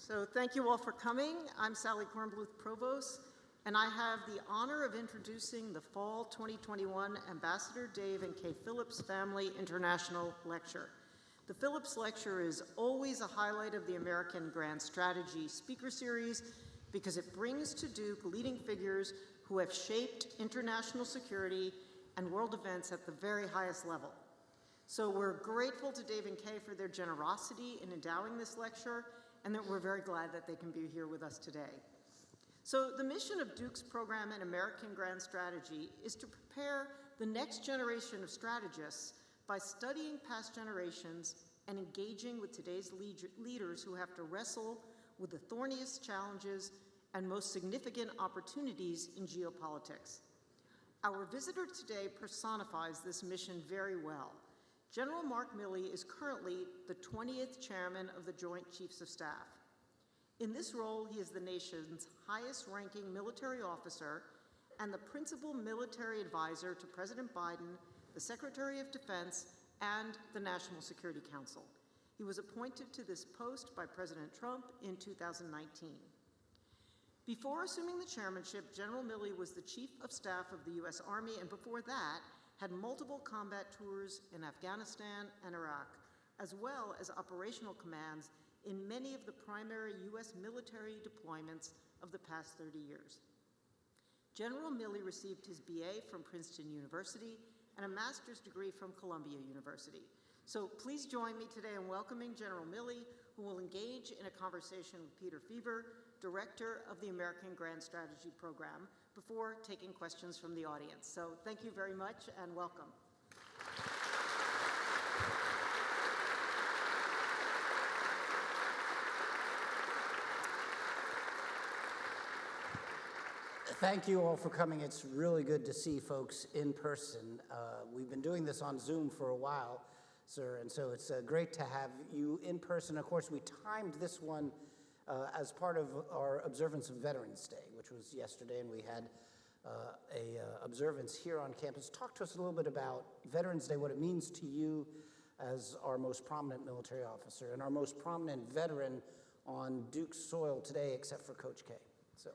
So thank you all for coming. I'm Sally Kornbluth, Provost, and I have the honor of introducing the Fall 2021 Ambassador Dave and Kay Phillips Family International Lecture. The Phillips Lecture is always a highlight of the American Grand Strategy Speaker Series because it brings to Duke leading figures who have shaped international security and world events at the very highest level. So we're grateful to Dave and Kay for their generosity in endowing this lecture, and that we're very glad that they can be here with us today. So the mission of Duke's program in American Grand Strategy is to prepare the next generation of strategists by studying past generations and engaging with today's leaders who have to wrestle with the thorniest challenges and most significant opportunities in geopolitics. Our visitor today personifies this mission very well. General Mark Milley is currently the 20th Chairman of the Joint Chiefs of Staff. In this role, he is the nation's highest-ranking military officer and the principal military advisor to President Biden, the Secretary of Defense, and the National Security Council. He was appointed to this post by President Trump in 2019. Before assuming the chairmanship, General Milley was the Chief of Staff of the U.S. Army, and before that, had multiple combat tours in Afghanistan and Iraq, as well as operational commands in many of the primary U.S. military deployments of the past 30 years. General Milley received his BA from Princeton University and a master's degree from Columbia University. So please join me today in welcoming General Milley, who will engage in a conversation with Peter Feaver, Director of the American Grand Strategy Program, before taking questions from the audience. So thank you very much and welcome. Thank you all for coming. It's really good to see folks in person. We've been doing this on Zoom for a while, sir, and so it's great to have you in person. Of course, we timed this one as part of our observance of Veterans Day, which was yesterday, and we had a observance here on campus. Talk to us a little bit about Veterans Day, what it means to you as our most prominent military officer and our most prominent veteran on Duke's soil today, except for Coach K. So.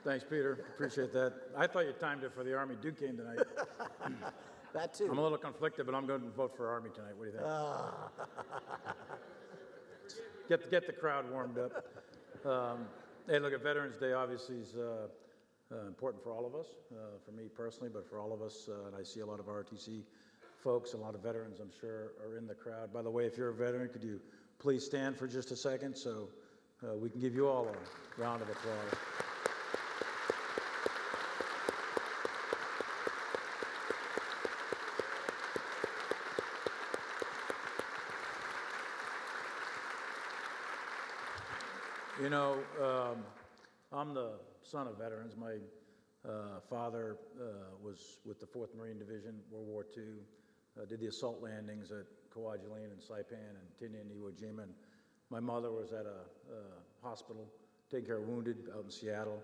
Thanks, Peter. Appreciate that. I thought you timed it for the Army-Duke game tonight. That too. I'm a little conflicted, but I'm going to vote for Army tonight. What do you think? Get the crowd warmed up. Hey, look, at Veterans Day obviously is important for all of us, for me personally, but for all of us. And I see a lot of ROTC folks, a lot of veterans, I'm sure, are in the crowd. By the way, if you're a veteran, could you please stand for just a second so we can give you all a round of applause. You know, I'm the son of veterans. My father was with the 4th Marine Division, World War II, did the assault landings at Kwajalein and Saipan and Tinian and Iwo Jima. And my mother was at a hospital taking care of wounded out in Seattle.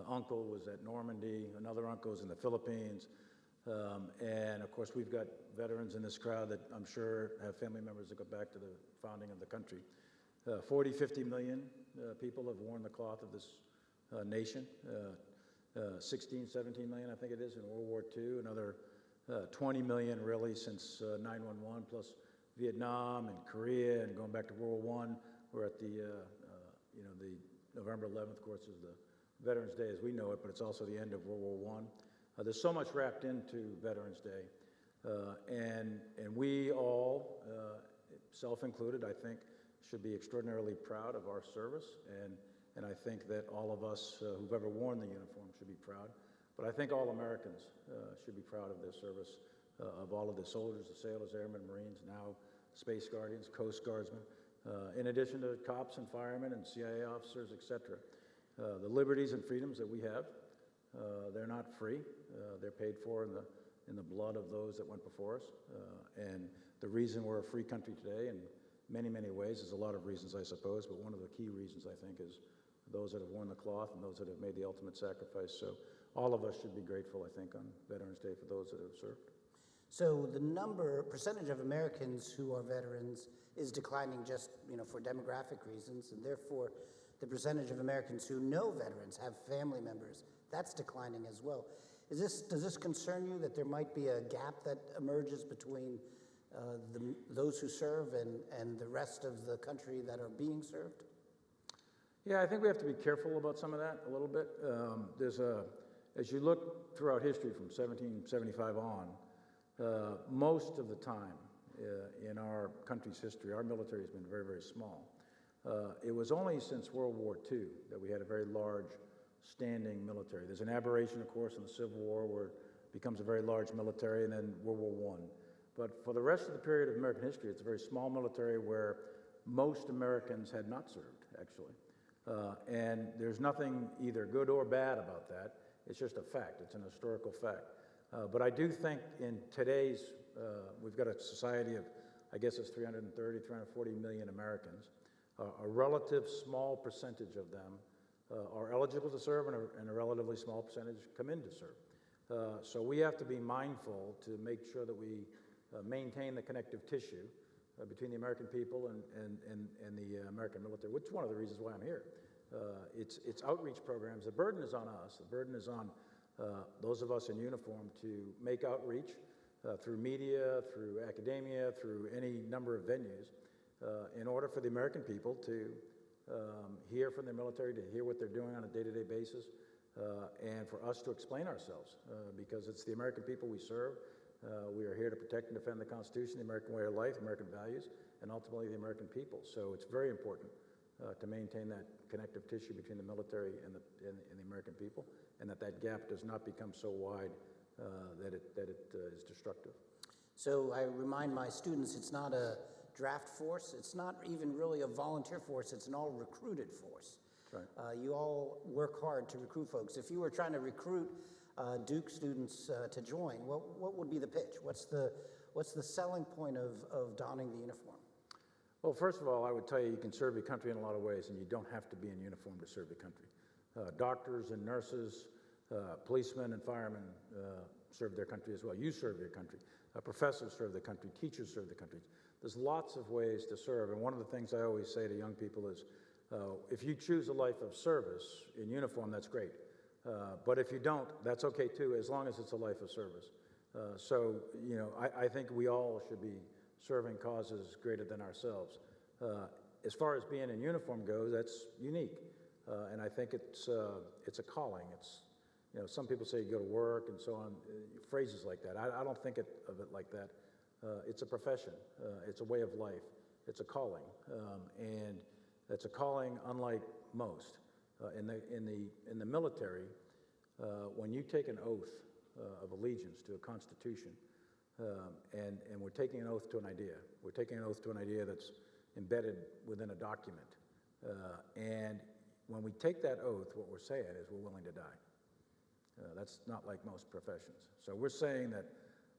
Uncle was at Normandy. Another uncle was in the Philippines. And of course, we've got veterans in this crowd that I'm sure have family members that go back to the founding of the country. 40, 50 million people have worn the cloth of this nation. 16, 17 million, I think it is, in World War II. Another 20 million, really, since 9/11, plus Vietnam and Korea, and going back to World War I. We're at the, the November 11th, of course, is the Veterans Day as we know it, but it's also the end of World War I. There's so much wrapped into Veterans Day, and we all, self-included, I think, should be extraordinarily proud of our service, and I think that all of us who've ever worn the uniform should be proud. But I think all Americans should be proud of their service, of all of the soldiers, the sailors, airmen, Marines, now Space Guardians, Coast Guardsmen, in addition to cops and firemen and CIA officers, etc. The liberties and freedoms that we have, they're not free. They're paid for in the blood of those that went before us. And the reason we're a free country today, and many, many ways. There's a lot of reasons, I suppose, but one of the key reasons, I think, is those that have worn the cloth and those that have made the ultimate sacrifice. So all of us should be grateful, I think, on Veterans Day for those that have served. So the percentage of Americans who are veterans is declining just, for demographic reasons, and therefore the percentage of Americans who know veterans, have family members, that's declining as well. Does this concern you that there might be a gap that emerges between those who serve and the rest of the country that are being served? Yeah, I think we have to be careful about some of that a little bit. As you look throughout history from 1775 on, most of the time in our country's history, our military has been very, very small. It was only since World War II that we had a very large standing military. There's an aberration, of course, in the Civil War where it becomes a very large military, and then World War I. But for the rest of the period of American history, it's a very small military where most Americans had not served, actually. And there's nothing either good or bad about that. It's just a fact. It's an historical fact. But I do think in today's, we've got a society of, I guess it's 330, 340 million Americans. A relative small percentage of them are eligible to serve, and a relatively small percentage come in to serve. So we have to be mindful to make sure that we maintain the connective tissue between the American people and the American military, which is one of the reasons why I'm here. It's outreach programs. The burden is on us. The burden is on those of us in uniform to make outreach through media, through academia, through any number of venues, in order for the American people to hear from the military, to hear what they're doing on a day-to-day basis, and for us to explain ourselves, because it's the American people we serve. We are here to protect and defend the Constitution, the American way of life, American values, and ultimately the American people. So it's very important to maintain that connective tissue between the military and the American people, and that gap does not become so wide that it is destructive. So I remind my students, it's not a draft force. It's not even really a volunteer force. It's an all-recruited force. Right. You all work hard to recruit folks. If you were trying to recruit Duke students to join, what would be the pitch? What's the selling point of donning the uniform? Well, first of all, I would tell you can serve your country in a lot of ways, and you don't have to be in uniform to serve your country. Doctors and nurses, policemen and firemen serve their country as well. You serve your country. Professors serve the country. Teachers serve the country. There's lots of ways to serve, and one of the things I always say to young people is, if you choose a life of service in uniform, that's great. But if you don't, that's okay too, as long as it's a life of service. So, I think we all should be serving causes greater than ourselves. As far as being in uniform goes, that's unique, and I think it's a calling. It's, some people say you go to work and so on, phrases like that. I don't think of it like that. It's a profession. It's a way of life. It's a calling, and it's a calling unlike most. In the military, when you take an oath of allegiance to a constitution, and we're taking an oath to an idea. We're taking an oath to an idea that's embedded within a document. And when we take that oath, what we're saying is we're willing to die. That's not like most professions. So we're saying that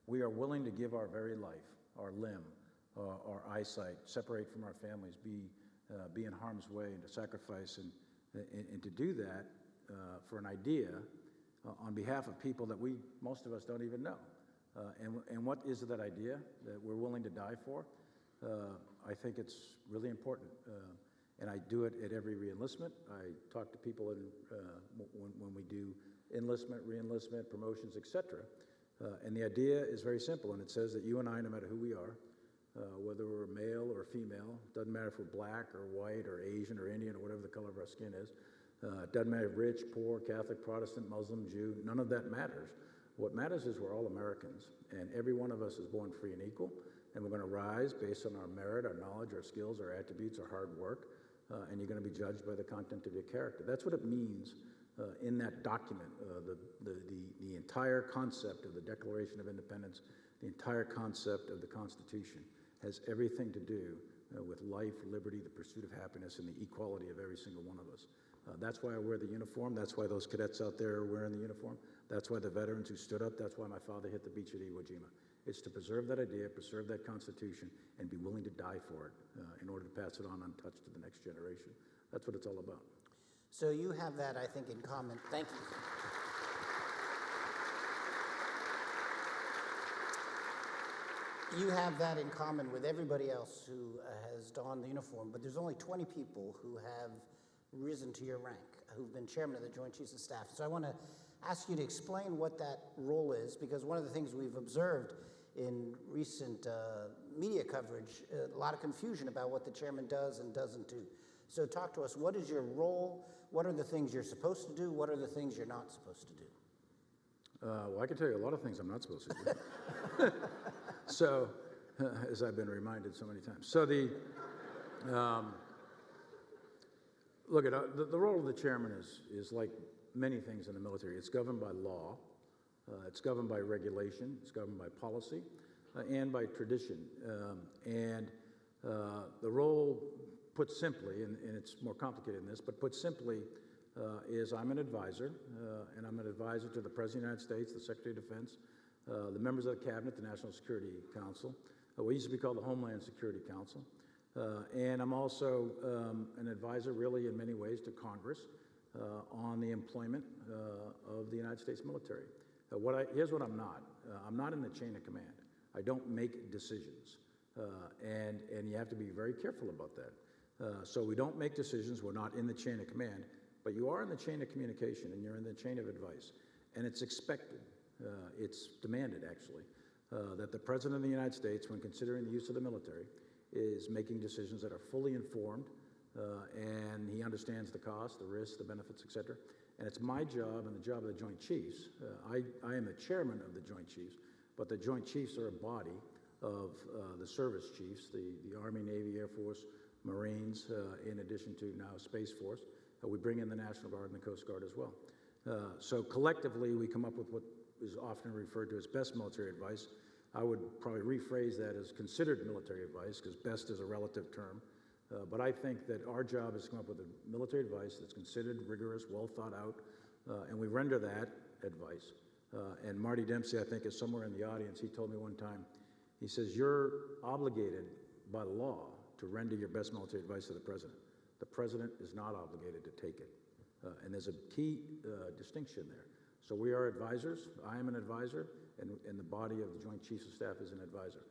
we are willing to give our very life, our limb, our eyesight, separate from our families, be in harm's way, and to sacrifice and to do that for an idea on behalf of people that most of us don't even know. And what is that idea that we're willing to die for? I think it's really important. And I do it at every re-enlistment. I talk to people when we do enlistment, re-enlistment, promotions, etc. And the idea is very simple, and it says that you and I, no matter who we are, whether we're male or female, doesn't matter if we're black or white or Asian or Indian or whatever the color of our skin is, doesn't matter if rich, poor, Catholic, Protestant, Muslim, Jew, none of that matters. What matters is we're all Americans, and every one of us is born free and equal, and we're going to rise based on our merit, our knowledge, our skills, our attributes, our hard work, and you're going to be judged by the content of your character. That's what it means in that document. The entire concept of the Declaration of Independence, the entire concept of the Constitution has everything to do with life, liberty, the pursuit of happiness, and the equality of every single one of us. That's why I wear the uniform. That's why those cadets out there are wearing the uniform. That's why the veterans who stood up, that's why my father hit the beach at Iwo Jima. It's to preserve that idea, preserve that Constitution, and be willing to die for it in order to pass it on untouched to the next generation. That's what it's all about. So you have that, I think, in common. Thank you. You have that in common with everybody else who has donned the uniform, but there's only 20 people who have risen to your rank, who've been chairman of the Joint Chiefs of Staff. So I want to ask you to explain what that role is, because one of the things we've observed in recent media coverage, a lot of confusion about what the chairman does and doesn't do. So talk to us, what is your role? What are the things you're supposed to do? What are the things you're not supposed to do? Well, I can tell you a lot of things I'm not supposed to do. So, as I've been reminded so many times. So look, the role of the chairman is like many things in the military. It's governed by law, it's governed by regulation, it's governed by policy, and by tradition. The role, put simply, and it's more complicated than this, but put simply, is I'm an advisor, and I'm an advisor to the President of the United States, the Secretary of Defense, the members of the Cabinet, the National Security Council. We used to be called the Homeland Security Council. And I'm also an advisor, really, in many ways, to Congress on the employment of the United States military. Here's what I'm not. I'm not in the chain of command. I don't make decisions. And you have to be very careful about that. So we don't make decisions. We're not in the chain of command. But you are in the chain of communication, and you're in the chain of advice. And it's expected. It's demanded, actually, that the President of the United States, when considering the use of the military, is making decisions that are fully informed, and he understands the cost, the risks, the benefits, et cetera. And it's my job and the job of the Joint Chiefs. I am the chairman of the Joint Chiefs, but the Joint Chiefs are a body of the service chiefs, the Army, Navy, Air Force, Marines, in addition to now Space Force. We bring in the National Guard and the Coast Guard as well. So collectively, we come up with what is often referred to as best military advice. I would probably rephrase that as considered military advice, because best is a relative term. But I think that our job is to come up with a military advice that's considered, rigorous, well thought out, and we render that advice. And Marty Dempsey, I think, is somewhere in the audience. He told me one time, he says, you're obligated by law to render your best military advice to the President. The President is not obligated to take it. And there's a key distinction there. So we are advisors. I am an advisor, and the body of the Joint Chiefs of Staff is an advisor.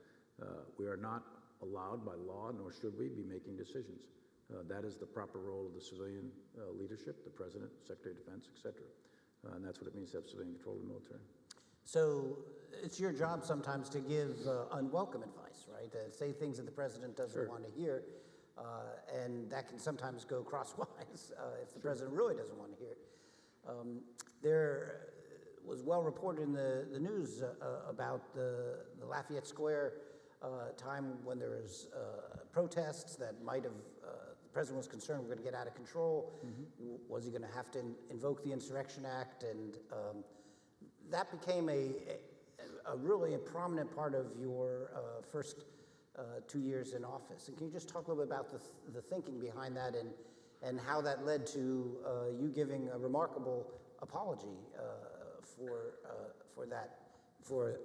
We are not allowed by law, nor should we, be making decisions. That is the proper role of the civilian leadership, the President, Secretary of Defense, et cetera. And that's what it means to have civilian control of the military. So it's your job sometimes to give unwelcome advice, right? To say things that the President doesn't want to hear. And that can sometimes go crosswise if the President really doesn't want to hear it. There was well reported in the news about the Lafayette Square time when there was protests that might have, the President was concerned we're going to get out of control. Mm-hmm. Was he going to have to invoke the Insurrection Act? And that became a really prominent part of your first 2 years in office. And can you just talk a little bit about the thinking behind that and how that led to you giving a remarkable apology for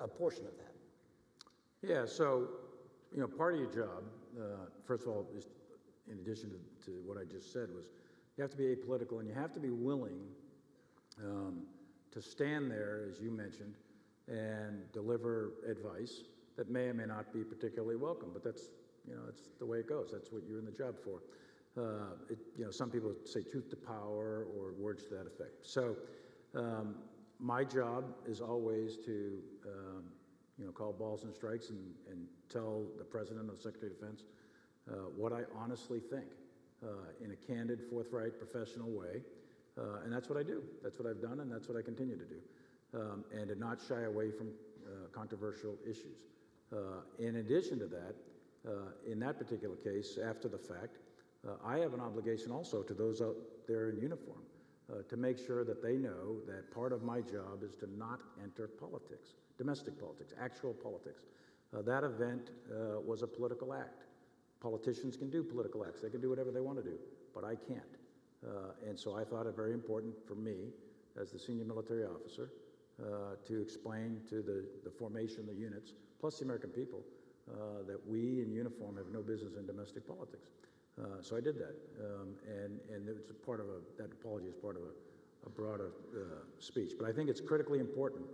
a portion of that? Yeah, so, part of your job, first of all, is, in addition to what I just said, was you have to be apolitical, and you have to be willing to stand there, as you mentioned, and deliver advice that may or may not be particularly welcome, but that's the way it goes. That's what you're in the job for. Some people say truth to power or words to that effect. So my job is always to call balls and strikes and tell the President or the Secretary of Defense what I honestly think in a candid, forthright, professional way. And that's what I do. That's what I've done, and that's what I continue to do. And to not shy away from controversial issues. In addition to that, in that particular case, after the fact, I have an obligation also to those out there in uniform to make sure that they know that part of my job is to not enter politics, domestic politics, actual politics. That event was a political act. Politicians can do political acts. They can do whatever they want to do, but I can't. And so I thought it very important for me, as the senior military officer, to explain to the formation of the units, plus the American people, that we in uniform have no business in domestic politics. So I did that, and it was a part of that apology is part of a broader speech. But I think it's critically important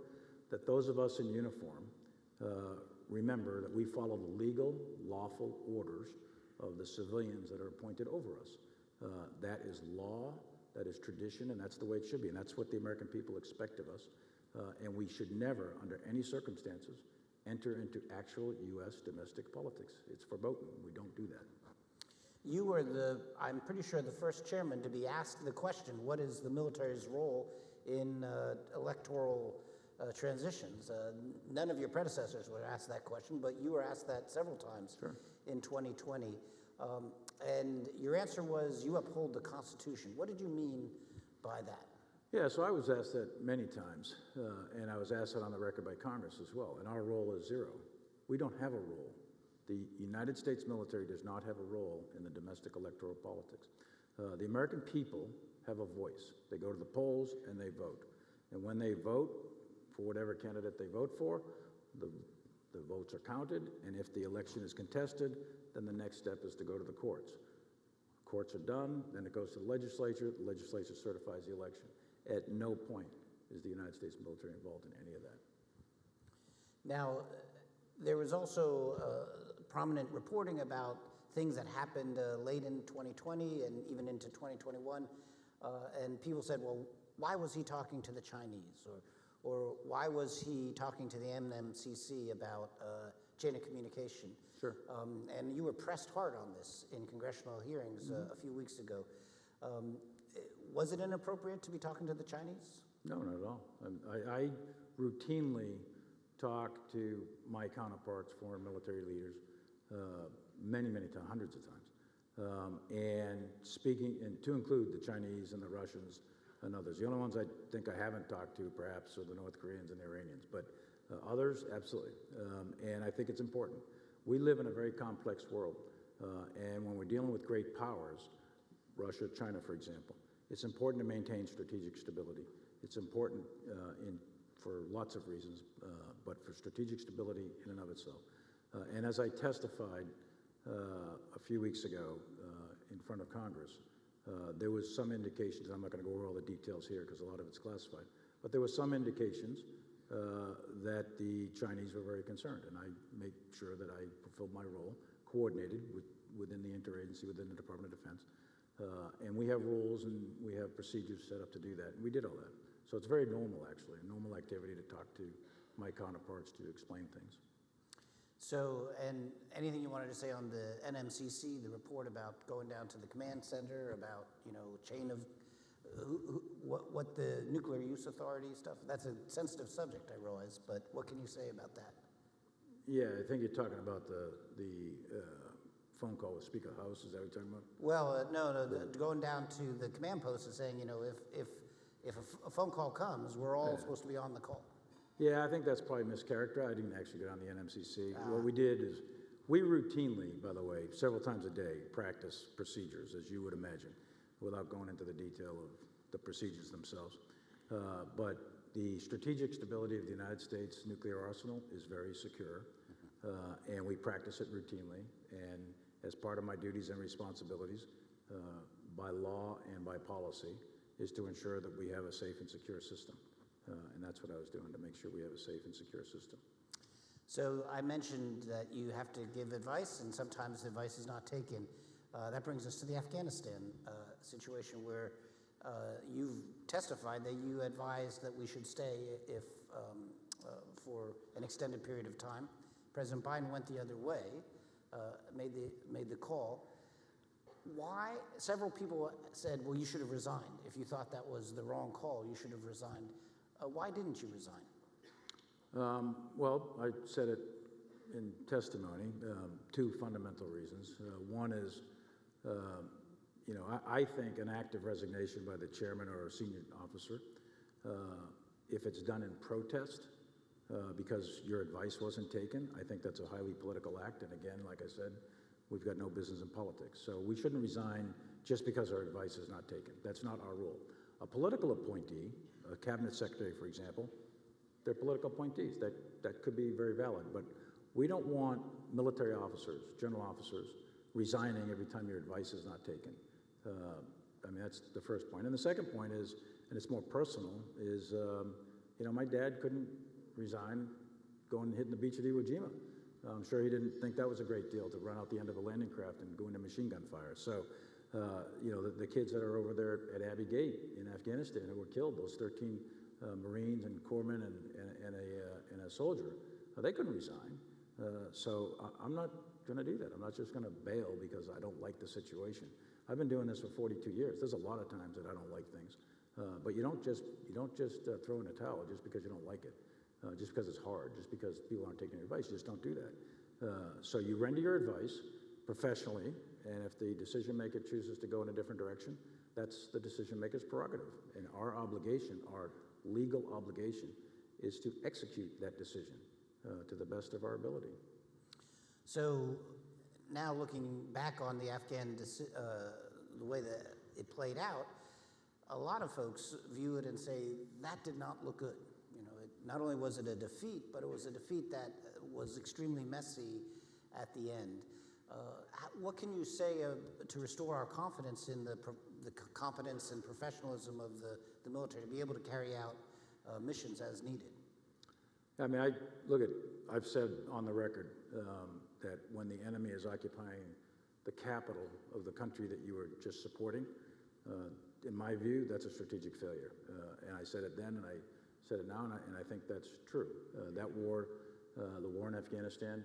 that those of us in uniform remember that we follow the legal, lawful orders of the civilians that are appointed over us. That is law, that is tradition, and that's the way it should be, and that's what the American people expect of us. And we should never, under any circumstances, enter into actual U.S. domestic politics. It's verboten. We don't do that. You were I'm pretty sure, the first chairman to be asked the question, what is the military's role in electoral transitions? None of your predecessors were asked that question, but you were asked that several times in 2020. And your answer was you uphold the Constitution. What did you mean by that? Yeah, so I was asked that many times, and I was asked that on the record by Congress as well, and our role is zero. We don't have a role. The United States military does not have a role in the domestic electoral politics. The American people have a voice. They go to the polls and they vote. And when they vote for whatever candidate they vote for, the votes are counted, and if the election is contested, then the next step is to go to the courts. Courts are done, then it goes to the legislature certifies the election. At no point is the United States military involved in any of that. Now, there was also prominent reporting about things that happened late in 2020 and even into 2021, and people said, well, why was he talking to the Chinese? Or why was he talking to the NMCC about chain of communication? Sure. And you were pressed hard on this in congressional hearings a few weeks ago. Was it inappropriate to be talking to the Chinese? No, not at all. I routinely talk to my counterparts, foreign military leaders, many times, hundreds of times, and speaking, and to include the Chinese and the Russians and others. The only ones I think I haven't talked to, perhaps, are the North Koreans and the Iranians, but others, absolutely. And I think it's important. We live in a very complex world, and when we're dealing with great powers, Russia, China, for example, it's important to maintain strategic stability. It's important for lots of reasons, but for strategic stability in and of itself. And as I testified a few weeks ago in front of Congress, there was some indications, and I'm not going to go over all the details here because a lot of it's classified, but there was some indications that the Chinese were very concerned, and I make sure that I fulfilled my role, coordinated within the interagency, within the Department of Defense, and we have rules and we have procedures set up to do that, and we did all that. So it's very normal, actually, a normal activity to talk to my counterparts to explain things. So, and anything you wanted to say on the NMCC, the report about going down to the command center, about, chain of, what the nuclear use authority stuff, that's a sensitive subject, I realize, but what can you say about that? Yeah, I think you're talking about the phone call with Speaker House, is that what you're talking about? Well, no, going down to the command post and saying, if a phone call comes, we're all supposed to be on the call. Yeah, I think that's probably mischaracterized. I didn't actually go down the NMCC. What we did is, we routinely, by the way, several times a day, practice procedures, as you would imagine, without going into the detail of the procedures themselves. But the strategic stability of the United States nuclear arsenal is very secure, and we practice it routinely. And as part of my duties and responsibilities, by law and by policy, is to ensure that we have a safe and secure system. And that's what I was doing, to make sure we have a safe and secure system. So I mentioned that you have to give advice, and sometimes advice is not taken. That brings us to the Afghanistan situation, where you've testified that you advised that we should stay if for an extended period of time. President Biden went the other way, made the call. Why? Several people said, well, you should have resigned. If you thought that was the wrong call, you should have resigned. Why didn't you resign? Well, I said it in testimony, two fundamental reasons. One is, I think an act of resignation by the chairman or a senior officer, if it's done in protest because your advice wasn't taken, I think that's a highly political act. And again, like I said, we've got no business in politics. So we shouldn't resign just because our advice is not taken. That's not our role. A political appointee, a cabinet secretary, for example, they're political appointees. That could be very valid. But we don't want military officers, general officers, resigning every time your advice is not taken. That's the first point. And the second point is, and it's more personal, is, my dad couldn't resign going and hitting the beach at Iwo Jima. I'm sure he didn't think that was a great deal to run out the end of a landing craft and go into machine gun fire. So, you know, the kids that are over there at Abbey Gate in Afghanistan who were killed, those 13 Marines and corpsmen and a soldier, they couldn't resign. So I'm not going to do that. I'm not just going to bail because I don't like the situation. I've been doing this for 42 years. There's a lot of times that I don't like things, but you don't just throw in a towel just because you don't like it, just because it's hard, just because people aren't taking your advice. You just don't do that. So you render your advice professionally, and if the decision maker chooses to go in a different direction, that's the decision maker's prerogative. And our obligation, our legal obligation, is to execute that decision to the best of our ability. So now looking back on the Afghan, the way that it played out, a lot of folks view it and say that did not look good. You know, not only was it a defeat, but it was a defeat that was extremely messy at the end. What can you say to restore our confidence in the competence and professionalism of the military to be able to carry out missions as needed? I mean, I've said on the record that when the enemy is occupying the capital of the country that you were just supporting, in my view, that's a strategic failure. And I said it then, and I said it now, and I think that's true. That war, the war in Afghanistan,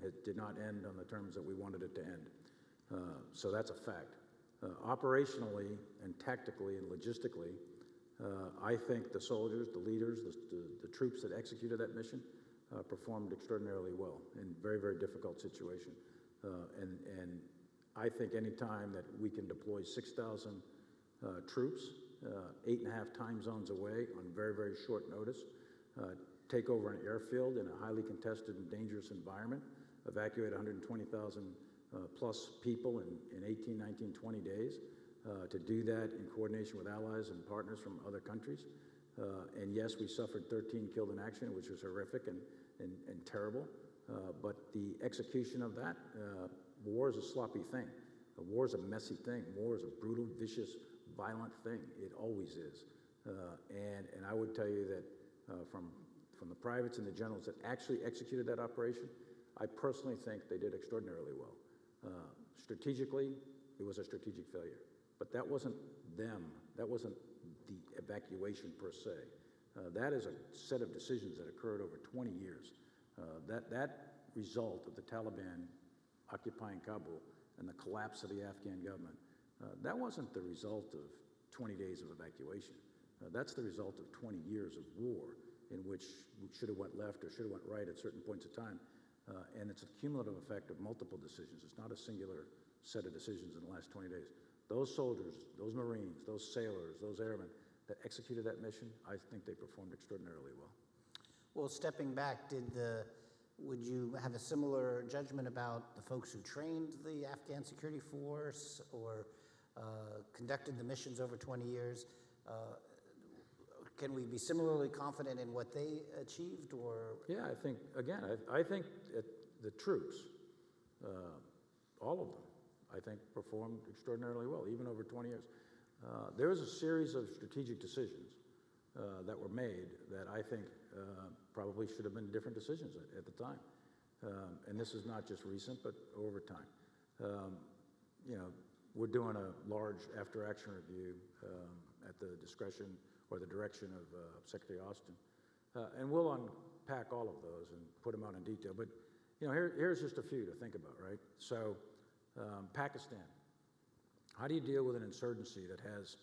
it did not end on the terms that we wanted it to end. So that's a fact. Operationally and tactically and logistically, I think the soldiers, the leaders, the troops that executed that mission performed extraordinarily well in a very, very difficult situation. And I think any time that we can deploy 6,000 troops, 8.5 time zones away on very, very short notice, take over an airfield in a highly contested and dangerous environment, evacuate 120,000 plus people in 18, 19, 20 days, to do that in coordination with allies and partners from other countries. And yes, we suffered 13 killed in action, which was horrific and terrible. But the execution of that, war is a sloppy thing. War is a messy thing. War is a brutal, vicious, violent thing. It always is. And I would tell you that from the privates and the generals that actually executed that operation, I personally think they did extraordinarily well. Strategically, it was a strategic failure. But that wasn't them. That wasn't the evacuation per se. That is a set of decisions that occurred over 20 years. That result of the Taliban occupying Kabul and the collapse of the Afghan government, that wasn't the result of 20 days of evacuation. That's the result of 20 years of war in which we should have went left or should have went right at certain points of time. And it's a cumulative effect of multiple decisions. It's not a singular set of decisions in the last 20 days. Those soldiers, those Marines, those sailors, those airmen that executed that mission, I think they performed extraordinarily well. Well, stepping back, would you have a similar judgment about the folks who trained the Afghan security force or conducted the missions over 20 years? Can we be similarly confident in what they achieved, or? Yeah, I think, again, I think the troops, all of them, I think performed extraordinarily well, even over 20 years. There was a series of strategic decisions that were made that I think probably should have been different decisions at the time. And this is not just recent, but over time. You know, we're doing a large after-action review at the discretion or the direction of Secretary Austin. And we'll unpack all of those and put them out in detail. But, you know, here's just a few to think about, right? So, Pakistan. How do you deal with an insurgency that has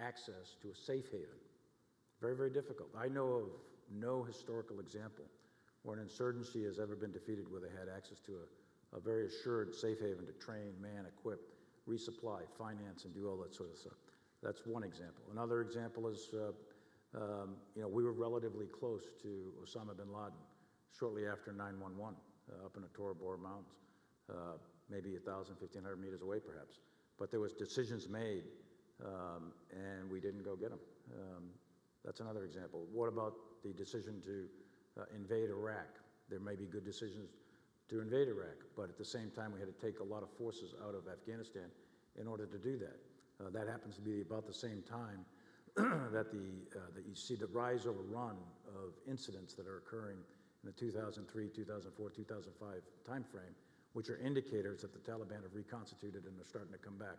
access to a safe haven? Very, very difficult. I know of no historical example where an insurgency has ever been defeated where they had access to a very assured safe haven to train, man, equip, resupply, finance, and do all that sort of stuff. That's one example. Another example is, you know, we were relatively close to Osama bin Laden shortly after 9/11 up in the Tora Bora Mountains. Maybe 1,000, 1,500 meters away, perhaps. But there was decisions made, and we didn't go get them. That's another example. What about the decision to invade Iraq? There may be good decisions to invade Iraq, but at the same time, we had to take a lot of forces out of Afghanistan in order to do that. That happens to be about the same time that you see the rise over run of incidents that are occurring in the 2003, 2004, 2005 timeframe, which are indicators that the Taliban have reconstituted and are starting to come back.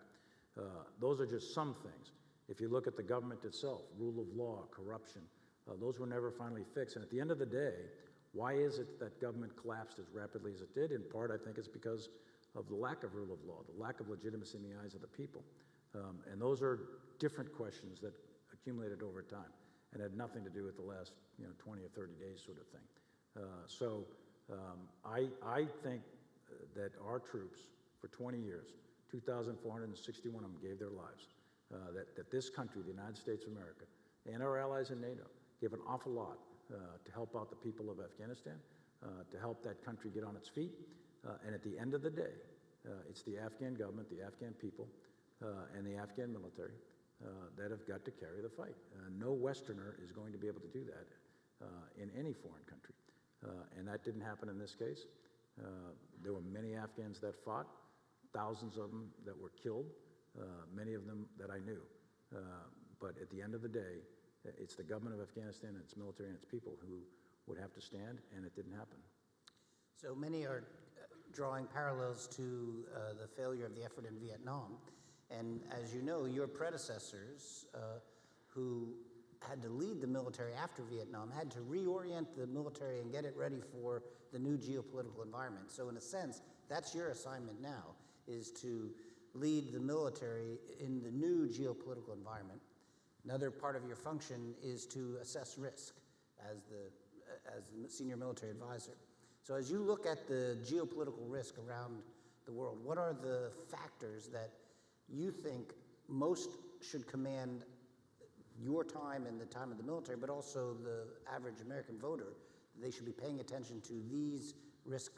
Those are just some things. If you look at the government itself, rule of law, corruption, those were never finally fixed. And at the end of the day, why is it that government collapsed as rapidly as it did? In part, I think it's because of the lack of rule of law, the lack of legitimacy in the eyes of the people. And those are different questions that accumulated over time and had nothing to do with the last 20 or 30 days sort of thing. I think that our troops, for 20 years, 2,461 of them gave their lives, that this country, the United States of America, and our allies in NATO, gave an awful lot to help out the people of Afghanistan, to help that country get on its feet. And at the end of the day, it's the Afghan government, the Afghan people, and the Afghan military that have got to carry the fight. No Westerner is going to be able to do that in any foreign country. And that didn't happen in this case. There were many Afghans that fought, thousands of them that were killed, many of them that I knew. But at the end of the day, it's the government of Afghanistan, and its military, and its people who would have to stand, and it didn't happen. So many are drawing parallels to the failure of the effort in Vietnam. And as you know, your predecessors, who had to lead the military after Vietnam, had to reorient the military and get it ready for the new geopolitical environment. So in a sense, that's your assignment now, is to lead the military in the new geopolitical environment. Another part of your function is to assess risk as the senior military advisor. So as you look at the geopolitical risk around the world, what are the factors that you think most should command your time and the time of the military, but also the average American voter? They should be paying attention to these risk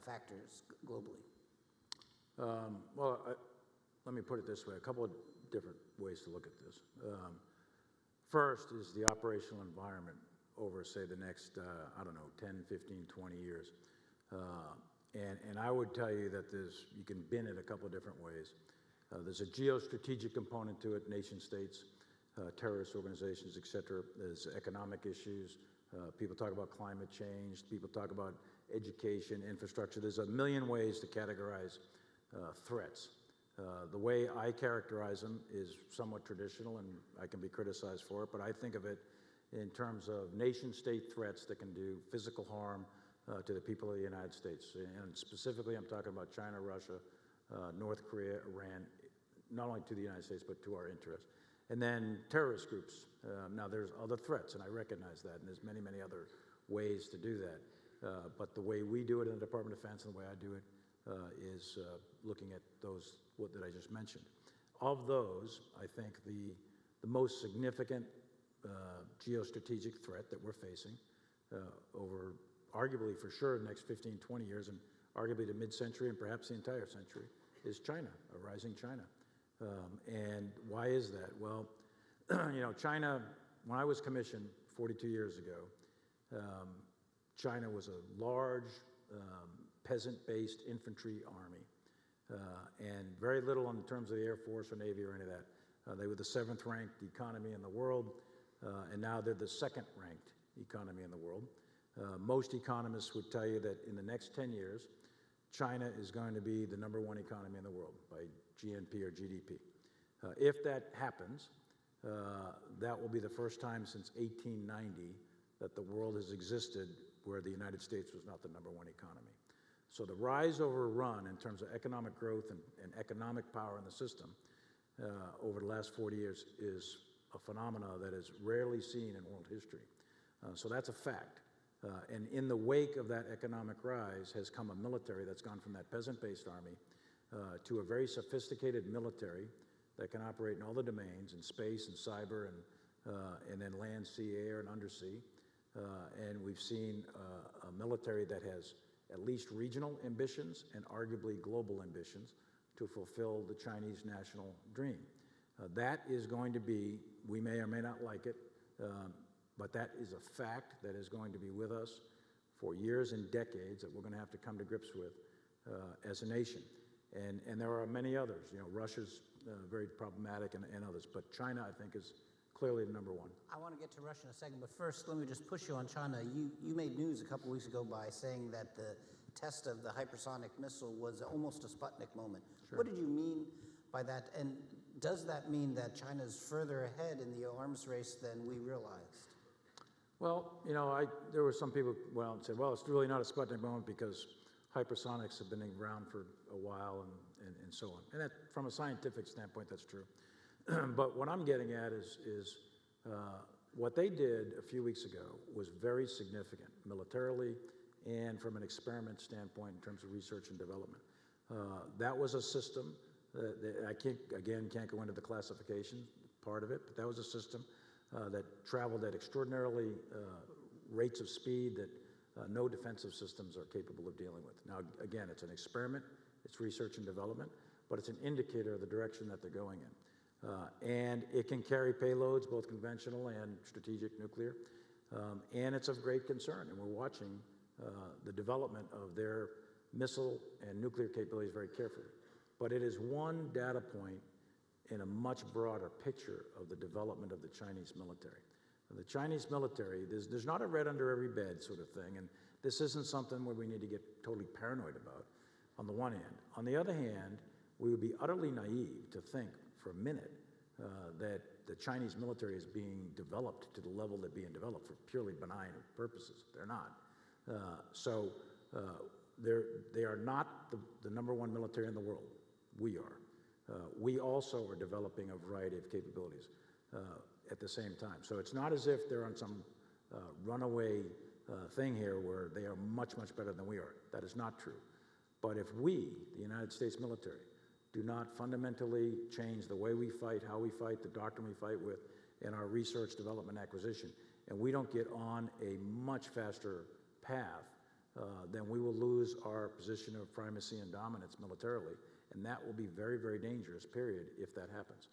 factors globally. Let me put it this way, a couple of different ways to look at this. First is the operational environment over, say, the next, 10, 15, 20 years. And I would tell you that you can bin it a couple of different ways. There's a geostrategic component to it, nation states, terrorist organizations, et cetera. There's economic issues. People talk about climate change. People talk about education, infrastructure. There's a million ways to categorize threats. The way I characterize them is somewhat traditional, and I can be criticized for it, but I think of it in terms of nation-state threats that can do physical harm to the people of the United States. And specifically, I'm talking about China, Russia, North Korea, Iran, not only to the United States, but to our interests. And then terrorist groups. Now, there's other threats, and I recognize that, and there's many, many other ways to do that. But the way we do it in the Department of Defense and the way I do it is looking at those that I just mentioned. Of those, I think the most significant geostrategic threat that we're facing over arguably for sure the next 15, 20 years, and arguably the mid-century and perhaps the entire century, is China, a rising China. And why is that? Well, China, when I was commissioned 42 years ago, China was a large peasant-based infantry army, and very little in terms of the Air Force or Navy or any of that. They were the 7th-ranked economy in the world, and now they're the 2nd-ranked economy in the world. Most economists would tell you that in the next 10 years, China is going to be the #1 economy in the world by GNP or GDP. If that happens, that will be the first time since 1890 that the world has existed where the United States was not the #1 economy. So the rise over run in terms of economic growth and economic power in the system over the last 40 years is a phenomena that is rarely seen in world history. So that's a fact. And in the wake of that economic rise has come a military that's gone from that peasant-based army to a very sophisticated military that can operate in all the domains, in space and cyber and then land, sea, air, and undersea. And we've seen a military that has at least regional ambitions and arguably global ambitions to fulfill the Chinese national dream. That is going to be, we may or may not like it, but that is a fact that is going to be with us for years and decades that we're going to have to come to grips with as a nation. And there are many others. Russia's very problematic and others, but China, I think, is clearly the number one. I want to get to Russia in a second, but first, let me just push you on China. You made news a couple weeks ago by saying that the test of the hypersonic missile was almost a Sputnik moment. Sure. What did you mean by that? And does that mean that China's further ahead in the arms race than we realized? Well, you know, there were some people who said, well, it's really not a Sputnik moment because hypersonics have been around for a while and so on. And that, from a scientific standpoint, that's true. But what I'm getting at is what they did a few weeks ago was very significant militarily and from an experiment standpoint in terms of research and development. That was a system that I can't go into the classification part of it, but that was a system that traveled at extraordinarily rates of speed that no defensive systems are capable of dealing with. Now, again, it's an experiment, it's research and development, but it's an indicator of the direction that they're going in. And it can carry payloads, both conventional and strategic nuclear, and it's of great concern. And we're watching the development of their missile and nuclear capabilities very carefully. But it is one data point in a much broader picture of the development of the Chinese military. And the Chinese military, there's not a red under every bed sort of thing, and this isn't something where we need to get totally paranoid about, on the one hand. On the other hand, we would be utterly naive to think for a minute that the Chinese military is being developed to the level they're being developed for purely benign purposes. They're not. They are not the number one military in the world. We are. We also are developing a variety of capabilities at the same time. So it's not as if they're on some runaway thing here where they are much, much better than we are. That is not true. But if we, the United States military, do not fundamentally change the way we fight, how we fight, the doctrine we fight with, and our research, development, acquisition, and we don't get on a much faster path, then we will lose our position of primacy and dominance militarily, and that will be very, very dangerous, period, if that happens.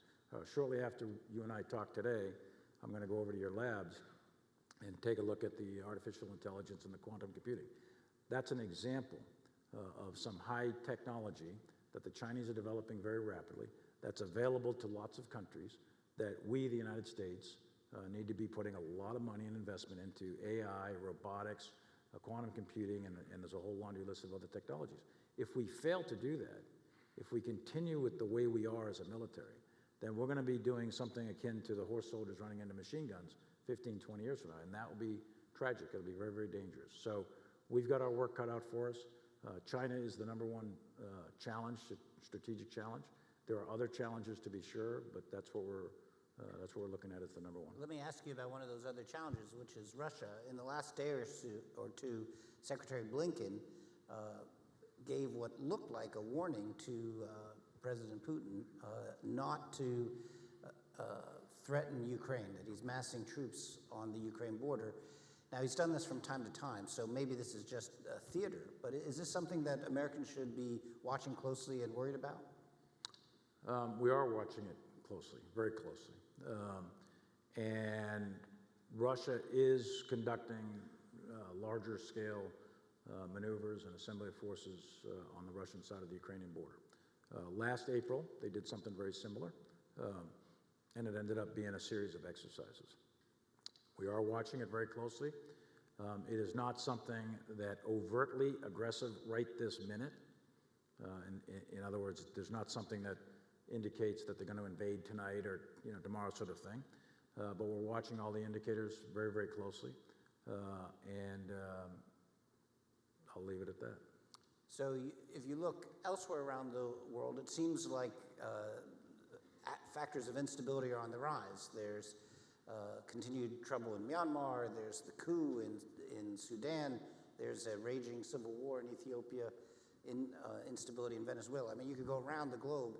Shortly after you and I talk today, I'm going to go over to your labs and take a look at the artificial intelligence and the quantum computing. That's an example of some high technology that the Chinese are developing very rapidly, that's available to lots of countries, that we, the United States, need to be putting a lot of money and investment into AI, robotics, quantum computing, and there's a whole laundry list of other technologies. If we fail to do that, if we continue with the way we are as a military, then we're going to be doing something akin to the horse soldiers running into machine guns 15, 20 years from now, and that will be tragic. It'll be very, very dangerous. So we've got our work cut out for us. China is the number one challenge, strategic challenge. There are other challenges to be sure, but that's what we're looking at as the number one. Let me ask you about one of those other challenges, which is Russia. In the last day or two, Secretary Blinken gave what looked like a warning to President Putin not to threaten Ukraine, that he's massing troops on the Ukraine border. Now, he's done this from time to time, so maybe this is just theater, but is this something that Americans should be watching closely and worried about? We are watching it closely, very closely. And Russia is conducting larger scale maneuvers and assembly of forces on the Russian side of the Ukrainian border. Last April, they did something very similar, and it ended up being a series of exercises. We are watching it very closely. It is not something that overtly aggressive right this minute. In other words, there's not something that indicates that they're going to invade tonight or tomorrow sort of thing. But we're watching all the indicators very, very closely, and I'll leave it at that. So if you look elsewhere around the world, it seems like factors of instability are on the rise. There's continued trouble in Myanmar, there's the coup in Sudan, there's a raging civil war in Ethiopia, instability in Venezuela. I mean, you could go around the globe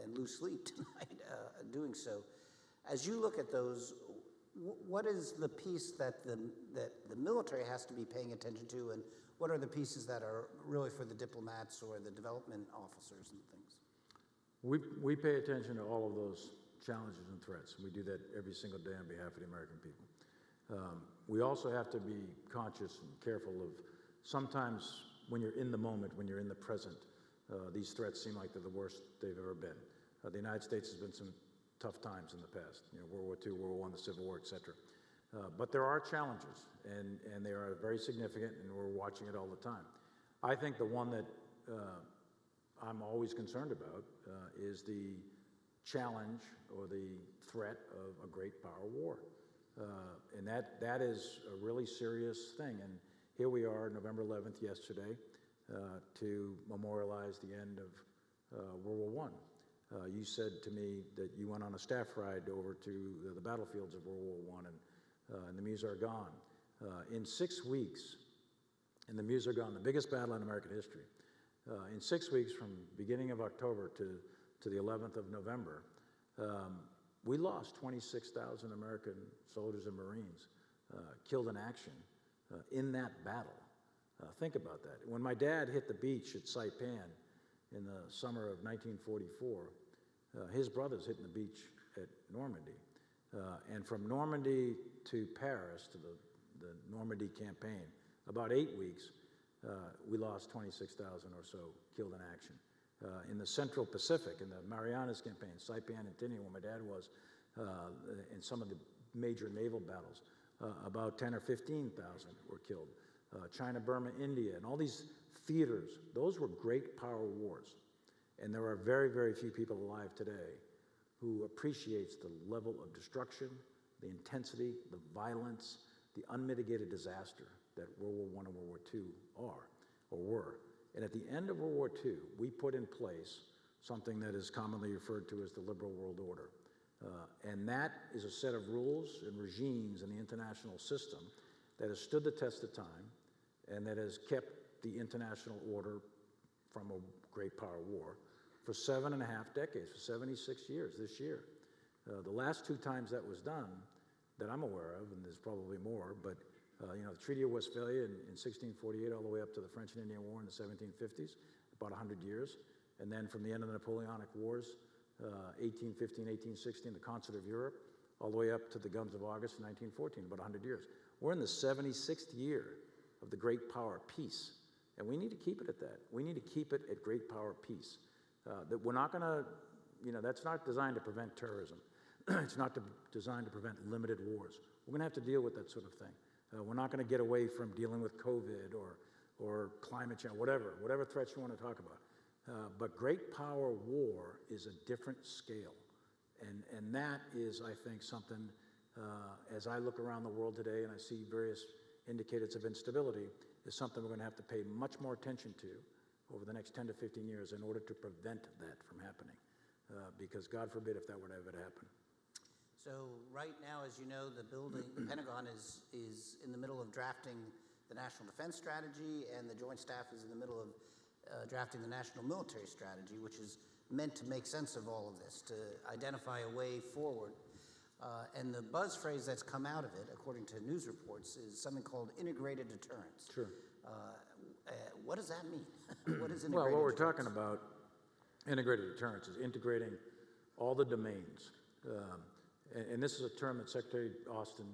and lose sleep tonight doing so. As you look at those, what is the piece that the military has to be paying attention to, and what are the pieces that are really for the diplomats or the development officers and things? We pay attention to all of those challenges and threats. We do that every single day on behalf of the American people. We also have to be conscious and careful of sometimes when you're in the moment, when you're in the present, these threats seem like they're the worst they've ever been. The United States has been tough times in the past, World War II, World War I, the Civil War, etc. But there are challenges, and they are very significant, and we're watching it all the time. I think the one that I'm always concerned about is the challenge or the threat of a great power war. And that is a really serious thing. And here we are, November 11th, yesterday, to memorialize the end of World War I. You said to me that you went on a staff ride over to the battlefields of World War I, and the Meuse Argonne. In 6 weeks, in the Meuse Argonne, the biggest battle in American history, in 6 weeks from beginning of October to the 11th of November, we lost 26,000 American soldiers and Marines killed in action in that battle. Think about that. When my dad hit the beach at Saipan in the summer of 1944, his brothers hitting the beach at Normandy. And from Normandy to Paris, to the Normandy campaign, about 8 weeks, we lost 26,000 or so killed in action. In the Central Pacific, in the Marianas campaign, Saipan and Tinian, where my dad was, in some of the major naval battles, about 10 or 15,000 were killed. China, Burma, India, and all these theaters, those were great power wars. And there are very, very few people alive today who appreciates the level of destruction, the intensity, the violence, the unmitigated disaster that World War I and World War II are, or were. And at the end of World War II, we put in place something that is commonly referred to as the liberal world order. And that is a set of rules and regimes in the international system that has stood the test of time and that has kept the international order from a great power war for 7.5 decades, for 76 years this year. The last 2 times that was done that I'm aware of, and there's probably more, but the Treaty of Westphalia in 1648 all the way up to the French and Indian War in the 1750s, about 100 years. And then from the end of the Napoleonic Wars, 1815, 1816, the Concert of Europe, all the way up to the Guns of August in 1914, about 100 years. We're in the 76th year of the great power peace, and we need to keep it at that. We need to keep it at great power peace. That we're not going to, that's not designed to prevent terrorism. It's not designed to prevent limited wars. We're going to have to deal with that sort of thing. We're not going to get away from dealing with COVID or climate change, whatever threats you want to talk about. But great power war is a different scale. And that is, I think, something, as I look around the world today and I see various indicators of instability, is something we're going to have to pay much more attention to over the next 10 to 15 years in order to prevent that from happening. Because God forbid if that were to ever happen. So right now, as you know, the Pentagon is in the middle of drafting the National Defense Strategy, and the Joint Staff is in the middle of drafting the National Military Strategy, which is meant to make sense of all of this, to identify a way forward. And the buzz phrase that's come out of it, according to news reports, is something called integrated deterrence. Sure. What does that mean? What is integrated Well, what we're deterrence? talking about, integrated deterrence, is integrating all the domains. And this is a term that Secretary Austin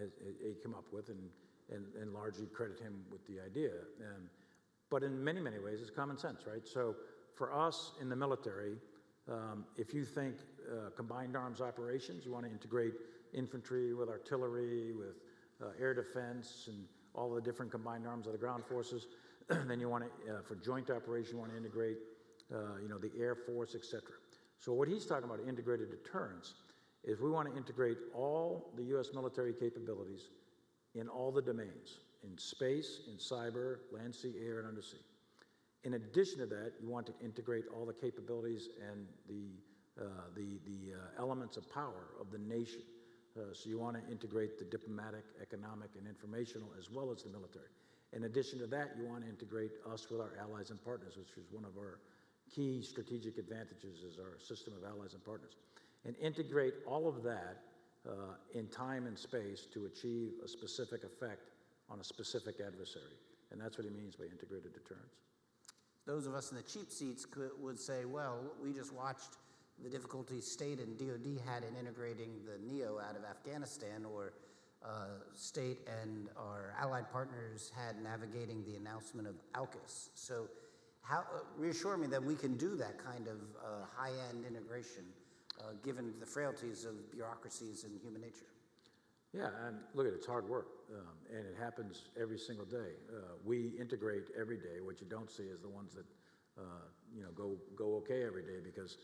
has come up with, and largely credit him with the idea. But in many, many ways, it's common sense, right? So for us in the military, if you think combined arms operations, you want to integrate infantry with artillery, with air defense, and all the different combined arms of the ground forces. Then you want to, for joint operation, you want to integrate, the Air Force, etc. So what he's talking about, integrated deterrence, is we want to integrate all the U.S. military capabilities in all the domains, in space, in cyber, land, sea, air, and undersea. In addition to that, you want to integrate all the capabilities and the elements of power of the nation. So you want to integrate the diplomatic, economic, and informational, as well as the military. In addition to that, you want to integrate us with our allies and partners, which is one of our key strategic advantages, is our system of allies and partners. And integrate all of that in time and space to achieve a specific effect on a specific adversary. And that's what he means by integrated deterrence. Those of us in the cheap seats would say, well, we just watched the difficulties State and DoD had in integrating the NEO out of Afghanistan, or State and our allied partners had navigating the announcement of AUKUS. So reassure me that we can do that kind of high-end integration given the frailties of bureaucracies and human nature. Yeah, and look at it, it's hard work, and it happens every single day. We integrate every day. What you don't see is the ones that, go okay every day, because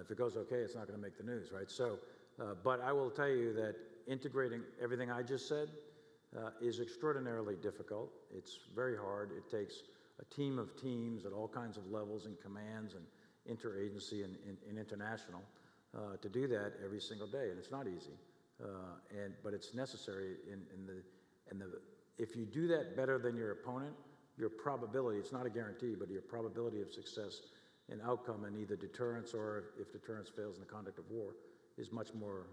if it goes okay, it's not going to make the news, right? So, but I will tell you that integrating everything I just said is extraordinarily difficult. It's very hard. It takes a team of teams at all kinds of levels and commands and interagency and international to do that every single day, and it's not easy. But it's necessary if you do that better than your opponent, your probability, it's not a guarantee, but your probability of success and outcome in either deterrence, or if deterrence fails in the conduct of war, is much more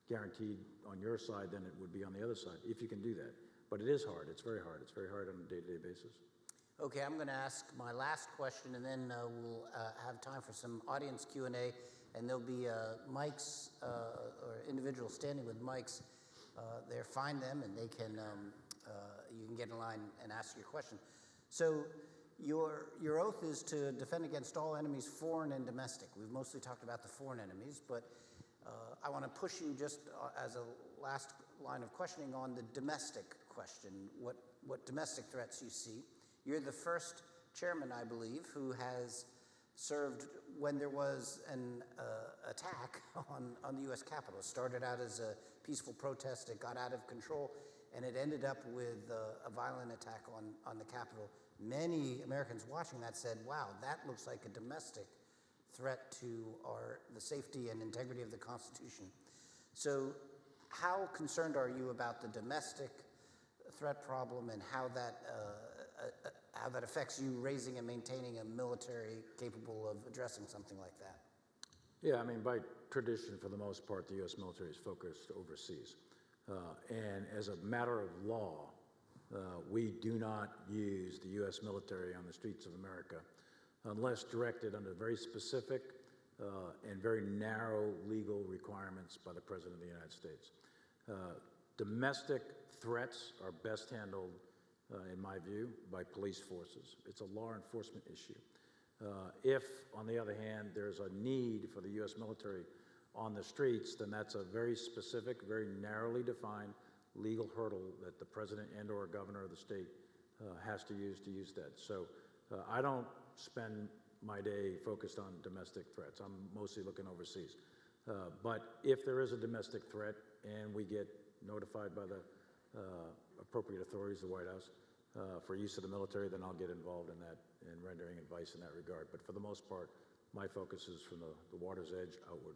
guaranteed on your side than it would be on the other side, if you can do that. But it is hard. It's very hard. It's very hard on a day-to-day basis. Okay, I'm going to ask my last question, and then we'll have time for some audience Q&A, and there'll be mics or individuals standing with mics there. Find them, and they can you can get in line and ask your question. So your oath is to defend against all enemies, foreign and domestic. We've mostly talked about the foreign enemies, but I want to push you just as a last line of questioning on the domestic question, what domestic threats you see. You're the first chairman, I believe, who has served when there was an attack on the U.S. Capitol. It started out as a peaceful protest. It got out of control, and it ended up with a violent attack on the Capitol. Many Americans watching that said, wow, that looks like a domestic threat to the safety and integrity of the Constitution. So how concerned are you about the domestic threat problem, and how that affects you raising and maintaining a military capable of addressing something like that? Yeah, I mean, by tradition, for the most part, the U.S. military is focused overseas. And as a matter of law, we do not use the U.S. military on the streets of America unless directed under very specific and very narrow legal requirements by the President of the United States. Domestic threats are best handled, in my view, by police forces. It's a law enforcement issue. If, on the other hand, there's a need for the U.S. military on the streets, then that's a very specific, very narrowly defined legal hurdle that the president and/or governor of the state has to use that. So I don't spend my day focused on domestic threats. I'm mostly looking overseas. But if there is a domestic threat and we get notified by the appropriate authorities, the White House, for use of the military, then I'll get involved in that and rendering advice in that regard. But for the most part, my focus is from the water's edge outward.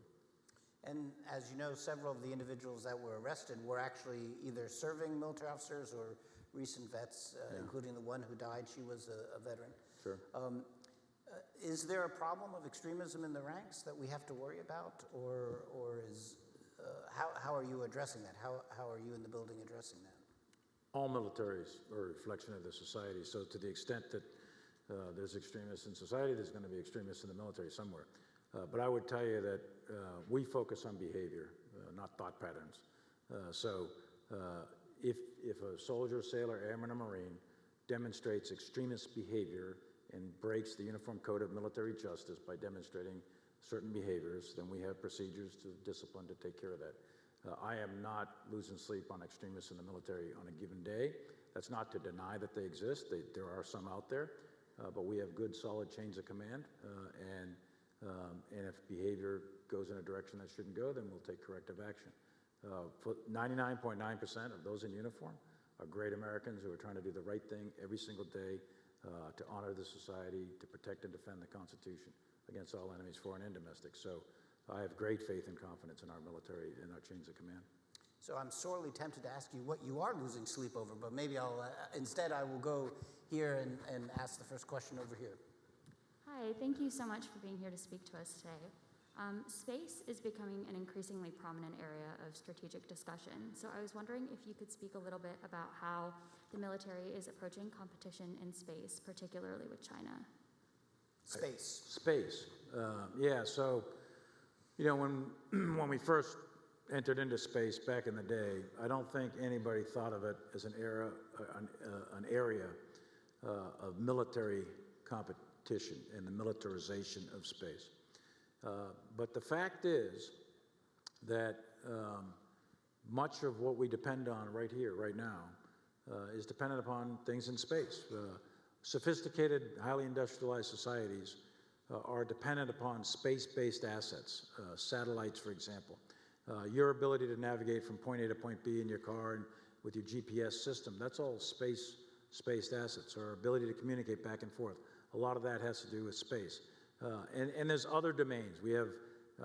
And as you know, several of the individuals that were arrested were actually either serving military officers or recent vets, including the one who died. She was a veteran. Sure. Is there a problem of extremism in the ranks that we have to worry about, or is how are you addressing that? How are you in the building addressing that? All militaries are a reflection of the society. So to the extent that there's extremists in society, there's going to be extremists in the military somewhere. But I would tell you that we focus on behavior, not thought patterns. So if a soldier, sailor, airman, or Marine demonstrates extremist behavior and breaks the Uniform Code of Military Justice by demonstrating certain behaviors, then we have procedures to discipline to take care of that. I am not losing sleep on extremists in the military on a given day. That's not to deny that they exist. There are some out there, but we have good, solid chains of command. And if behavior goes in a direction that shouldn't go, then we'll take corrective action. 99.9% of those in uniform are great Americans who are trying to do the right thing every single day to honor the society, to protect and defend the Constitution against all enemies, foreign and domestic. So I have great faith and confidence in our military and our chains of command. So I'm sorely tempted to ask you what you are losing sleep over, but maybe instead I will go here and ask the first question over here. Hi, thank you so much for being here to speak to us today. Space is becoming an increasingly prominent area of strategic discussion. So I was wondering if you could speak a little bit about how the military is approaching competition in space, particularly with China. Space. Yeah, so, when we first entered into space back in the day, I don't think anybody thought of it as an area of military competition and the militarization of space. But the fact is that much of what we depend on right here, right now, is dependent upon things in space. Sophisticated, highly industrialized societies are dependent upon space-based assets, satellites, for example. Your ability to navigate from point A to point B in your car and with your GPS system, that's all space-based assets, our ability to communicate back and forth. A lot of that has to do with space. And there's other domains. We have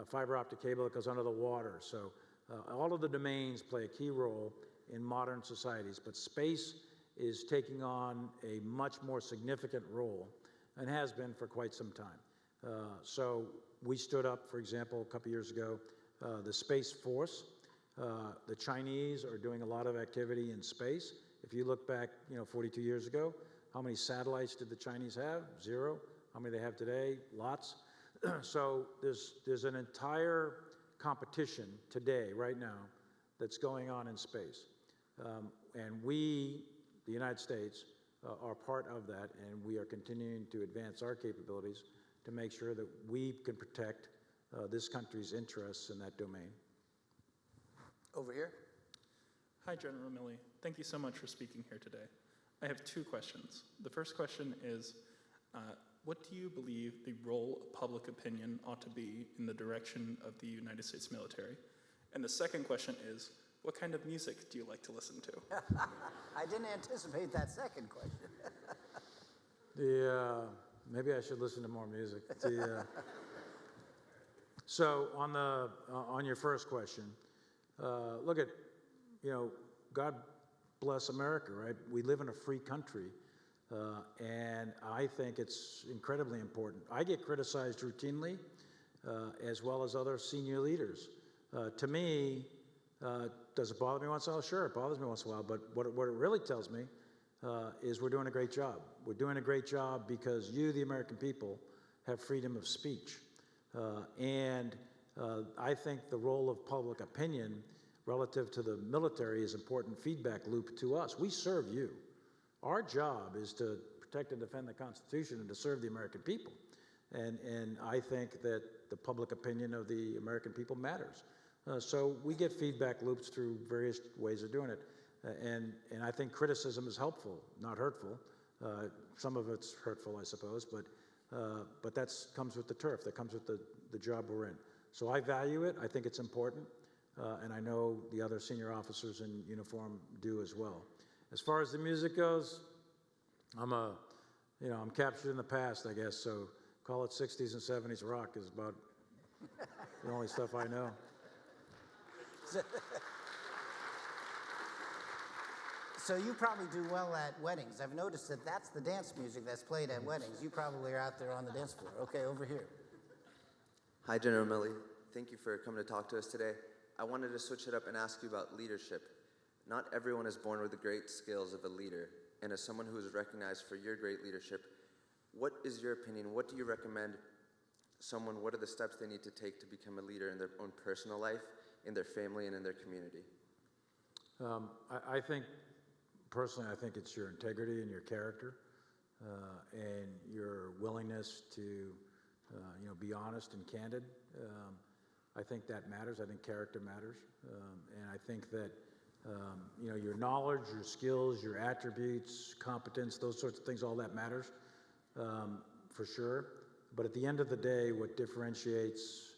fiber optic cable that goes under the water. So all of the domains play a key role in modern societies, but space is taking on a much more significant role and has been for quite some time. So we stood up, for example, a couple years ago, the Space Force. The Chinese are doing a lot of activity in space. If you look back, 42 years ago, how many satellites did the Chinese have? 0. How many they have today? Lots. So there's an entire competition today, right now, that's going on in space. And we, the United States, are part of that, and we are continuing to advance our capabilities to make sure that we can protect this country's interests in that domain. Over here. Hi, General Milley. Thank you so much for speaking here today. I have 2 questions. The first question is, what do you believe the role of public opinion ought to be in the direction of the United States military? And the second question is, what kind of music do you like to listen to? I didn't anticipate that second question. Maybe I should listen to more music. So on your first question, look at, God bless America, right? We live in a free country, and I think it's incredibly important. I get criticized routinely, as well as other senior leaders. To me, does it bother me once in a while? Sure, it bothers me once in a while, but what it really tells me is we're doing a great job. We're doing a great job because you, the American people, have freedom of speech. And I think the role of public opinion relative to the military is an important feedback loop to us. We serve you. Our job is to protect and defend the Constitution and to serve the American people. And I think that the public opinion of the American people matters. So we get feedback loops through various ways of doing it. And I think criticism is helpful, not hurtful. Some of it's hurtful, I suppose, but that comes with the turf. That comes with the job we're in. So I value it. I think it's important. And I know the other senior officers in uniform do as well. As far as the music goes, I'm captured in the past, I guess. So call it 60s and 70s rock is about the only stuff I know. So you probably do well at weddings. I've noticed that that's the dance music that's played at weddings. You probably are out there on the dance floor. Okay, over here. Hi, General Milley. Thank you for coming to talk to us today. I wanted to switch it up and ask you about leadership. Not everyone is born with the great skills of a leader. And as someone who is recognized for your great leadership, what is your opinion? What do you recommend someone, what are the steps they need to take to become a leader in their own personal life, in their family, and in their community? I think, personally, I think it's your integrity and your character and your willingness to, be honest and candid. I think that matters. I think character matters. And I think that, your knowledge, your skills, your attributes, competence, those sorts of things, all that matters for sure. But at the end of the day, what differentiates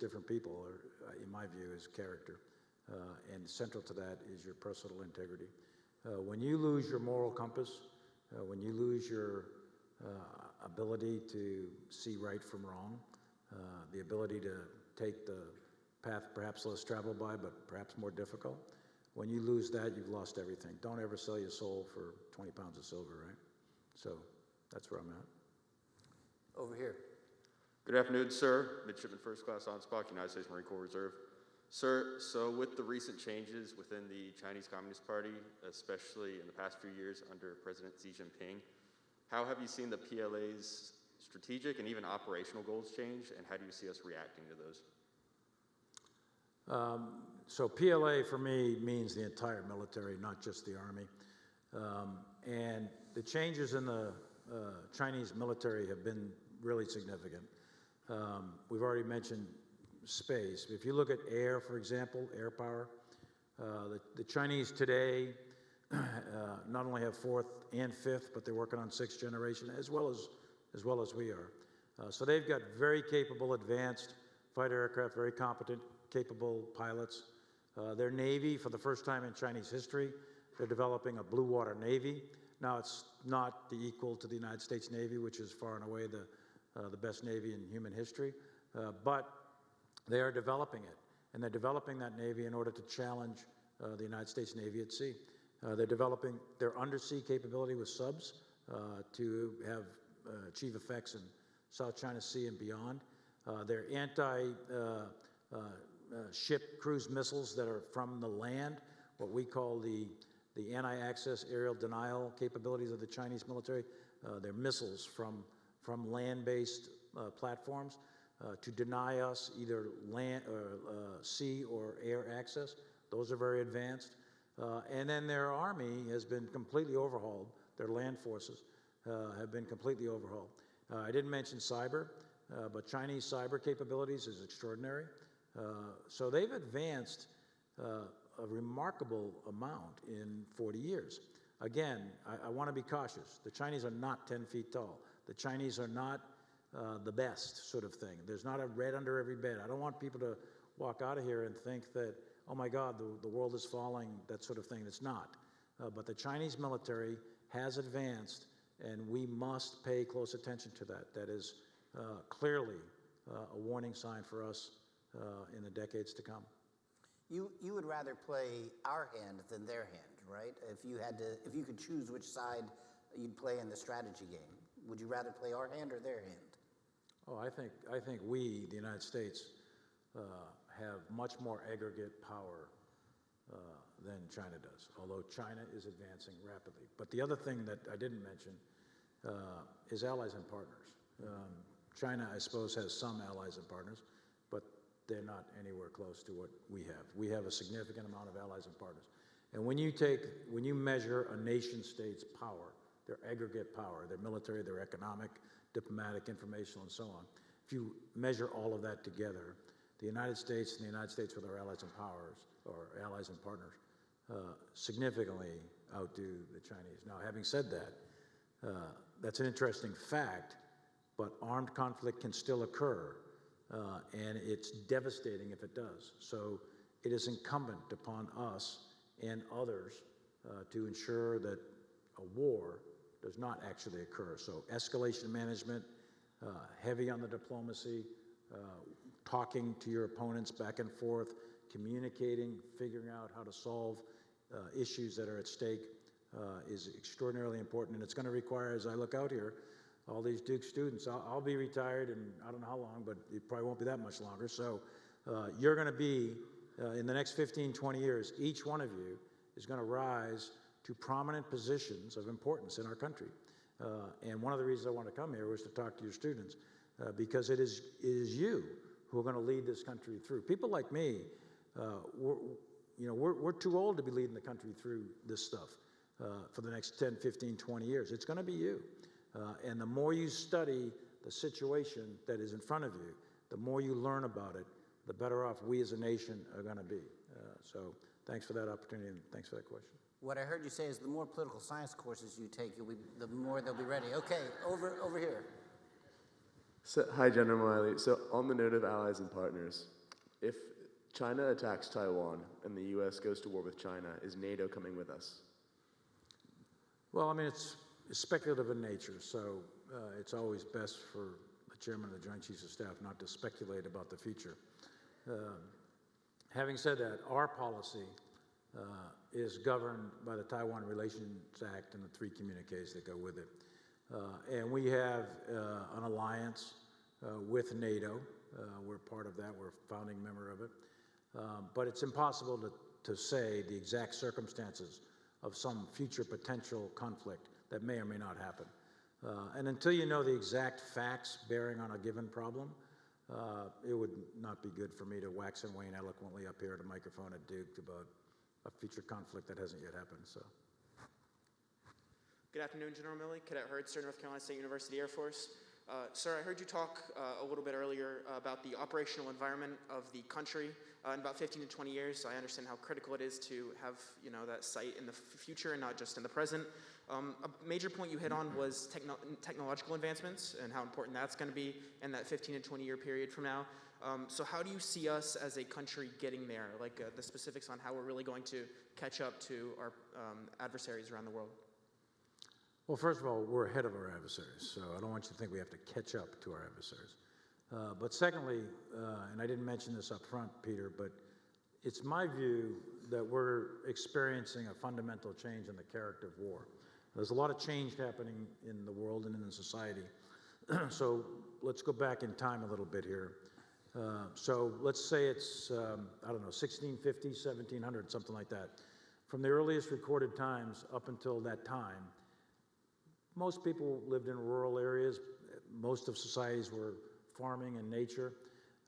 different people, in my view, is character. And central to that is your personal integrity. When you lose your moral compass, when you lose your ability to see right from wrong, the ability to take the path perhaps less traveled by, but perhaps more difficult, when you lose that, you've lost everything. Don't ever sell your soul for 20 pounds of silver, right? So that's where I'm at. Over here. Good afternoon, sir. Midshipman First Class on Spock, United States Marine Corps Reserve. Sir, so with the recent changes within the Chinese Communist Party, especially in the past few years under President Xi Jinping, how have you seen the PLA's strategic and even operational goals change, and how do you see us reacting to those? So PLA for me means the entire military, not just the Army. And the changes in the Chinese military have been really significant. We've already mentioned space. If you look at air, for example, air power, the Chinese today not only have fourth and fifth, but they're working on sixth generation as well as we are. So they've got very capable, advanced fighter aircraft, very competent, capable pilots. Their Navy, for the first time in Chinese history, they're developing a blue water Navy. Now, it's not the equal to the United States Navy, which is far and away the best Navy in human history, but they are developing it, and they're developing that Navy in order to challenge the United States Navy at sea. They're developing their undersea capability with subs to have achieve effects in South China Sea and beyond. Their anti-ship cruise missiles that are from the land, what we call the anti-access aerial denial capabilities of the Chinese military. They're missiles from land-based platforms to deny us either land or sea or air access. Those are very advanced. And then their army has been completely overhauled. Their land forces have been completely overhauled. I didn't mention cyber, but Chinese cyber capabilities is extraordinary. So they've advanced a remarkable amount in 40 years. Again, I want to be cautious. The Chinese are not 10 feet tall. The Chinese are not the best sort of thing. There's not a red under every bed. I don't want people to walk out of here and think that, oh my God, the world is falling, that sort of thing. It's not. But the Chinese military has advanced, and we must pay close attention to that. That is clearly a warning sign for us in the decades to come. You would rather play our hand than their hand, right? If you could choose which side you'd play in the strategy game, would you rather play our hand or their hand? Oh, I think we, the United States, have much more aggregate power than China does, although China is advancing rapidly. But the other thing that I didn't mention is allies and partners. China, I suppose, has some allies and partners, but they're not anywhere close to what we have. We have a significant amount of allies and partners. And when you measure a nation state's power, their aggregate power, their military, their economic, diplomatic, informational, and so on, if you measure all of that together, the United States and the United States with our allies and partners significantly outdo the Chinese. Now, having said that, that's an interesting fact, but armed conflict can still occur, and it's devastating if it does. So it is incumbent upon us and others to ensure that a war does not actually occur. So escalation management, heavy on the diplomacy, talking to your opponents back and forth, communicating, figuring out how to solve issues that are at stake is extraordinarily important. And it's going to require, as I look out here, all these Duke students. I'll be retired in I don't know how long, but it probably won't be that much longer. So you're going to be, in the next 15, 20 years, each one of you is going to rise to prominent positions of importance in our country. And one of the reasons I want to come here was to talk to your students, because it is you who are going to lead this country through. People like me, we're too old to be leading the country through this stuff for the next 10, 15, 20 years. It's going to be you. And the more you study the situation that is in front of you, the more you learn about it, the better off we as a nation are going to be. So thanks for that opportunity, and thanks for that question. What I heard you say is the more political science courses you take, the more they'll be ready. Okay, over here. So, hi, General Milley. So, on the note of allies and partners, if China attacks Taiwan and the U.S. goes to war with China, is NATO coming with us? Well, I mean, it's speculative in nature, so it's always best for the chairman of the Joint Chiefs of Staff not to speculate about the future. Having said that, our policy is governed by the Taiwan Relations Act and the 3 communiques that go with it. And we have an alliance with NATO. We're part of that. We're a founding member of it. But it's impossible to say the exact circumstances of some future potential conflict that may or may not happen. And until you know the exact facts bearing on a given problem, it would not be good for me to wax and wane eloquently up here at a microphone at Duke about a future conflict that hasn't yet happened. So. Good afternoon, General Milley. Cadet Hurtster, North Carolina State University Air Force. Sir, I heard you talk a little bit earlier about the operational environment of the country. In about 15 to 20 years, I understand how critical it is to have that sight in the future and not just in the present. A major point you hit on was technological advancements and how important that's going to be in that 15 to 20 year period from now. So how do you see us as a country getting there, like the specifics on how we're really going to catch up to our adversaries around the world? Well, first of all, we're ahead of our adversaries, so I don't want you to think we have to catch up to our adversaries. But secondly, and I didn't mention this up front, Peter, but it's my view that we're experiencing a fundamental change in the character of war. There's a lot of change happening in the world and in the society. So let's go back in time a little bit here. So let's say it's, 1650, 1700, something like that. From the earliest recorded times up until that time, most people lived in rural areas. Most of societies were farming in nature.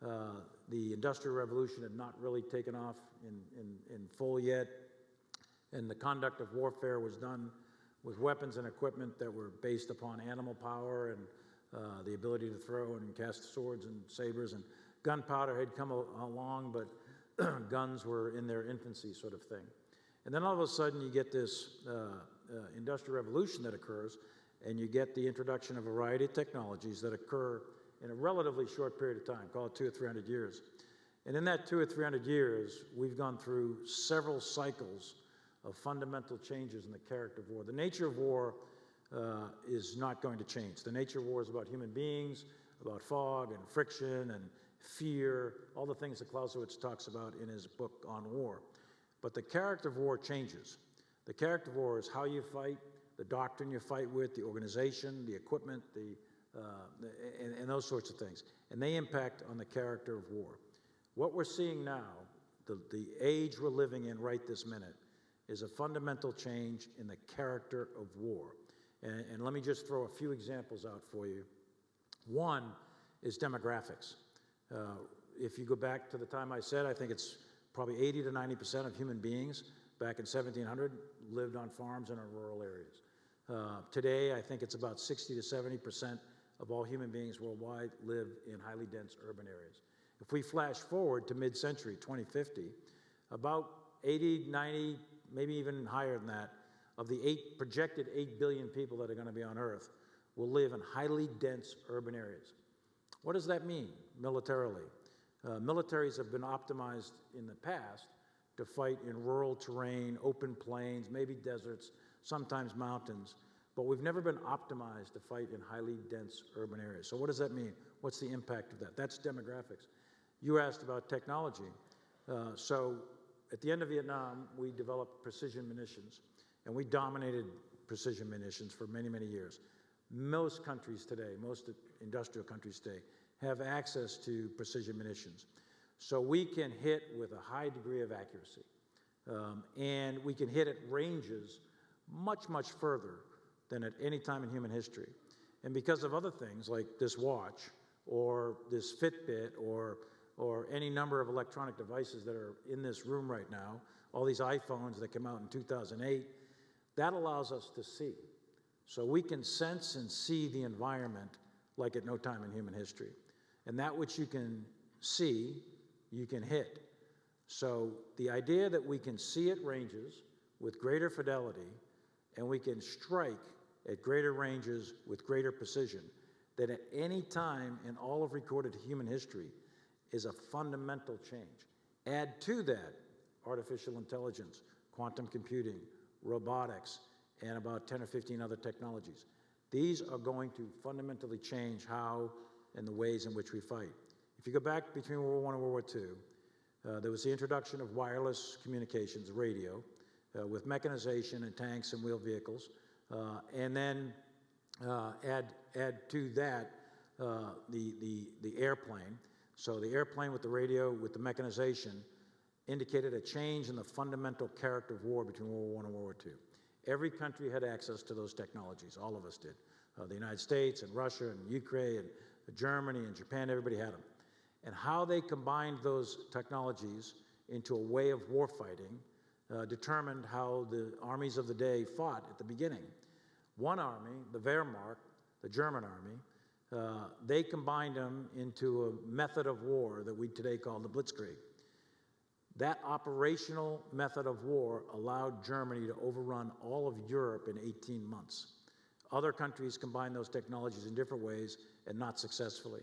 The Industrial Revolution had not really taken off in full yet, and the conduct of warfare was done with weapons and equipment that were based upon animal power and the ability to throw and cast swords and sabers, and gunpowder had come along, but guns were in their infancy, sort of thing. And then all of a sudden you get this Industrial Revolution that occurs, and you get the introduction of a variety of technologies that occur in a relatively short period of time, call it 200 or 300 years. And in that 200 or 300 years, we've gone through several cycles of fundamental changes in the character of war. The nature of war is not going to change. The nature of war is about human beings, about fog and friction and fear, all the things that Clausewitz talks about in his book on war. But the character of war changes. The character of war is how you fight, the doctrine you fight with, the organization, the equipment, and those sorts of things. And they impact on the character of war. What we're seeing now, the age we're living in right this minute, is a fundamental change in the character of war. And let me just throw a few examples out for you. One is demographics. If you go back to the time I said, I think it's probably 80 to 90% of human beings back in 1700 lived on farms in our rural areas. Today, I think it's about 60 to 70% of all human beings worldwide live in highly dense urban areas. If we flash forward to mid-century, 2050, about 80, 90, maybe even higher than that, of the projected 8 billion people that are going to be on Earth will live in highly dense urban areas. What does that mean militarily? Militaries have been optimized in the past to fight in rural terrain, open plains, maybe deserts, sometimes mountains, but we've never been optimized to fight in highly dense urban areas. So what does that mean? What's the impact of that? That's demographics. You asked about technology. So at the end of Vietnam, we developed precision munitions, and we dominated precision munitions for many, many years. Most countries today, most industrial countries today, have access to precision munitions. So we can hit with a high degree of accuracy. And we can hit at ranges much, much further than at any time in human history. And because of other things like this watch or this Fitbit or any number of electronic devices that are in this room right now, all these iPhones that came out in 2008, that allows us to see. So we can sense and see the environment like at no time in human history. And that which you can see, you can hit. So the idea that we can see at ranges with greater fidelity and we can strike at greater ranges with greater precision than at any time in all of recorded human history is a fundamental change. Add to that artificial intelligence, quantum computing, robotics, and about 10 or 15 other technologies. These are going to fundamentally change how and the ways in which we fight. If you go back between World War I and World War II, there was the introduction of wireless communications, radio, with mechanization and tanks and wheeled vehicles, and then add to that the airplane. So the airplane with the radio, with the mechanization, indicated a change in the fundamental character of war between World War I and World War II. Every country had access to those technologies. All of us did. The United States and Russia and Ukraine and Germany and Japan, everybody had them. And how they combined those technologies into a way of warfighting determined how the armies of the day fought at the beginning. One army, the Wehrmacht, the German army, They combined them into a method of war that we today call the Blitzkrieg. That operational method of war allowed Germany to overrun all of Europe in 18 months. Other countries combine those technologies in different ways and not successfully.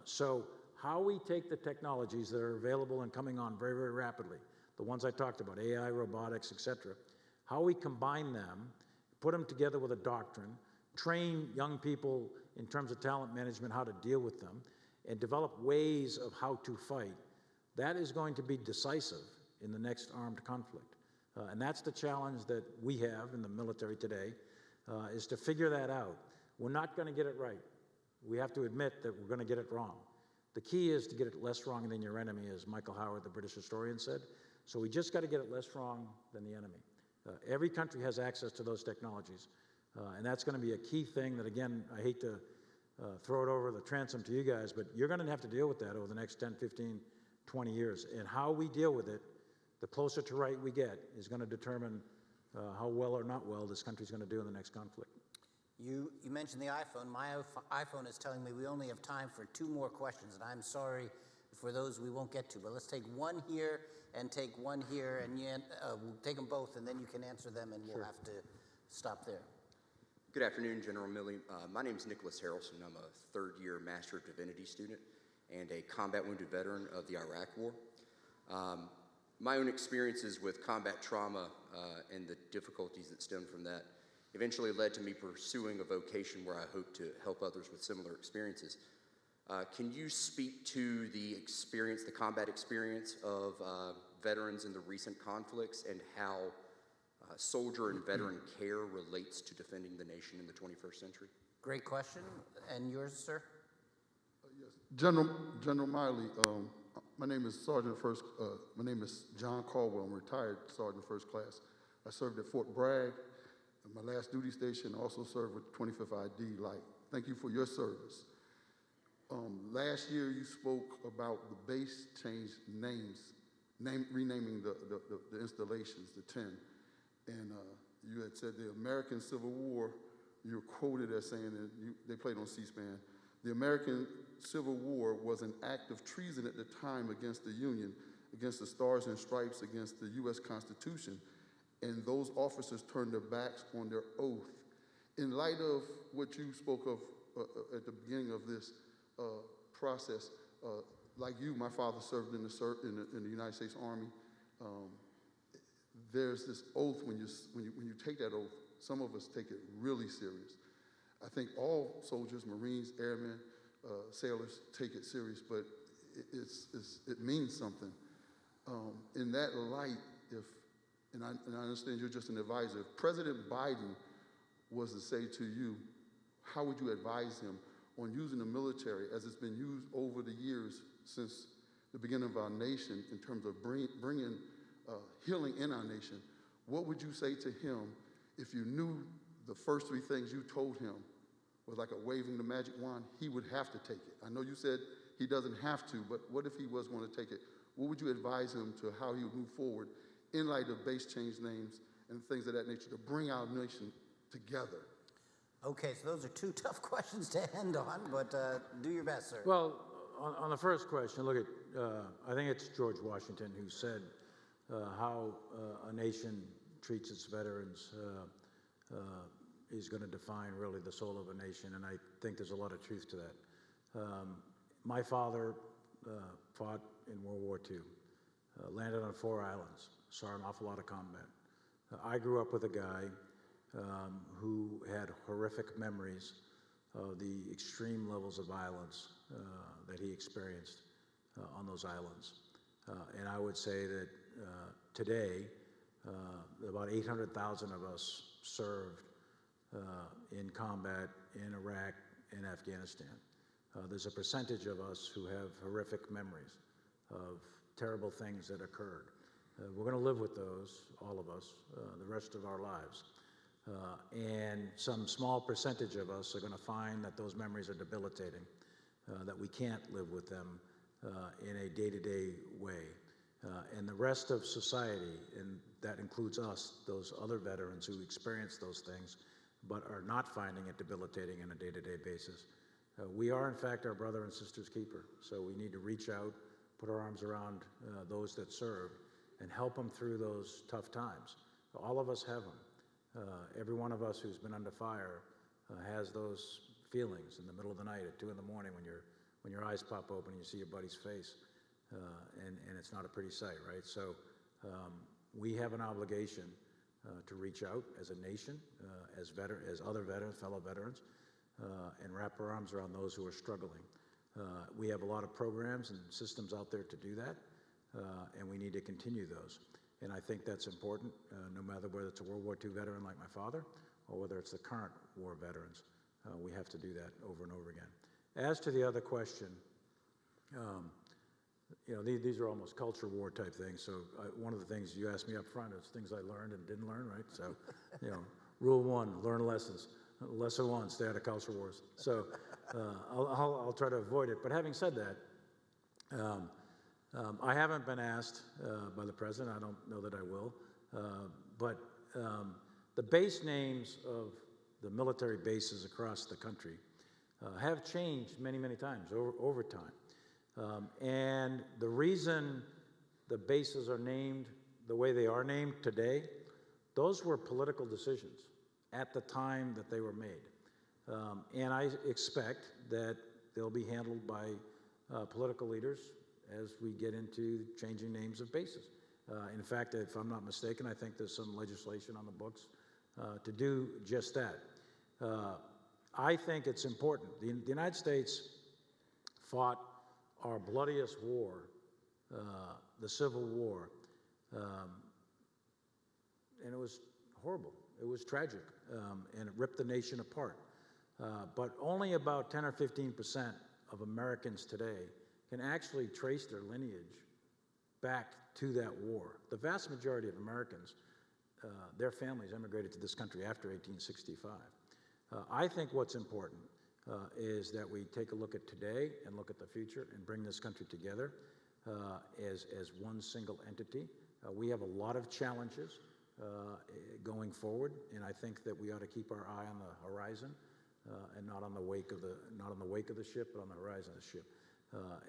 So how we take the technologies that are available and coming on very, very rapidly, the ones I talked about, AI, robotics, etc., how we combine them, put them together with a doctrine, train young people in terms of talent management how to deal with them, and develop ways of how to fight, that is going to be decisive in the next armed conflict. And that's the challenge that we have in the military today, is to figure that out. We're not going to get it right. We have to admit that we're going to get it wrong. The key is to get it less wrong than your enemy, as Michael Howard, the British historian, said. So we just got to get it less wrong than the enemy. Every country has access to those technologies. And that's going to be a key thing that, again, I hate to throw it over the transom to you guys, but you're going to have to deal with that over the next 10, 15, 20 years. And how we deal with it, the closer to right we get, is going to determine how well or not well this country's going to do in the next conflict. You mentioned the iPhone. My iPhone is telling me we only have time for 2 more questions, and I'm sorry for those we won't get to, but let's take one here and take one here, and we'll take them both, and then you can answer them, and we'll have to stop there. Good afternoon, General Milley. My name is Nicholas Harrelson. I'm a third-year Master of Divinity student and a combat wounded veteran of the Iraq War. My own experiences with combat trauma and the difficulties that stem from that eventually led to me pursuing a vocation where I hope to help others with similar experiences. Can you speak to the experience, the combat experience of veterans in the recent conflicts and how soldier and veteran care relates to defending the nation in the 21st century? Great question. And yours, sir? Yes. General Miley, my name is my name is John Caldwell. I'm a retired Sergeant First Class. I served at Fort Bragg. At my last duty station, also served with 25th ID Light. Thank you for your service. Last year, you spoke about the base change renaming the installations, the 10. And you had said the American Civil War, you were quoted as saying, and they played on C-SPAN, the American Civil War was an act of treason at the time against the Union, against the Stars and Stripes, against the U.S. Constitution, and those officers turned their backs on their oath. In light of what you spoke of at the beginning of this process, like you, my father served in the United States Army. There's this oath, when you take that oath, some of us take it really serious. I think all soldiers, Marines, airmen, sailors take it serious, but it means something. In that light, and I understand you're just an advisor, if President Biden was to say to you, how would you advise him on using the military as it's been used over the years since the beginning of our nation in terms of bringing healing in our nation? What would you say to him if you knew the first 3 things you told him was like a waving the magic wand? He would have to take it. I know you said he doesn't have to, but what if he was going to take it? What would you advise him to how he would move forward in light of base change names and things of that nature to bring our nation together? Okay, so those are 2 tough questions to end on, but do your best, sir. Well, on the first question, look at, I think it's George Washington who said how a nation treats its veterans is going to define really the soul of a nation, and I think there's a lot of truth to that. My father fought in World War II, landed on 4 islands, saw an awful lot of combat. I grew up with a guy who had horrific memories of the extreme levels of violence that he experienced on those islands. And I would say that today, about 800,000 of us served in combat in Iraq and Afghanistan. There's a percentage of us who have horrific memories of terrible things that occurred. We're going to live with those, all of us, the rest of our lives. And some small percentage of us are going to find that those memories are debilitating, that we can't live with them in a day-to-day way. And the rest of society, and that includes us, those other veterans who experience those things, but are not finding it debilitating on a day-to-day basis, We are, in fact, our brother and sister's keeper. So we need to reach out, put our arms around those that serve, and help them through those tough times. All of us have them. Every one of us who's been under fire has those feelings in the middle of the night at 2 in the morning when your eyes pop open and you see your buddy's face, and it's not a pretty sight, right? So we have an obligation to reach out as a nation, as other veterans, fellow veterans, and wrap our arms around those who are struggling. We have a lot of programs and systems out there to do that, and we need to continue those. And I think that's important, no matter whether it's a World War II veteran like my father, or whether it's the current war veterans. We have to do that over and over again. As to the other question, these are almost culture war type things. So one of the things you asked me up front is things I learned and didn't learn, right? So, rule 1, learn lessons. Lesson 1, stay out of culture wars. So I'll try to avoid it. But having said that, I haven't been asked by the president. I don't know that I will. But the base names of the military bases across the country have changed many, many times over time. And the reason the bases are named the way they are named today, those were political decisions at the time that they were made. And I expect that they'll be handled by political leaders as we get into changing names of bases. In fact, if I'm not mistaken, I think there's some legislation on the books to do just that. I think it's important. The United States fought our bloodiest war, the Civil War, and it was horrible. It was tragic, and it ripped the nation apart. But only about 10 or 15% of Americans today can actually trace their lineage back to that war. The vast majority of Americans, their families emigrated to this country after 1865. I think what's important is that we take a look at today and look at the future and bring this country together as one single entity. We have a lot of challenges going forward, and I think that we ought to keep our eye on the horizon and not on the wake of the ship, but on the horizon of the ship.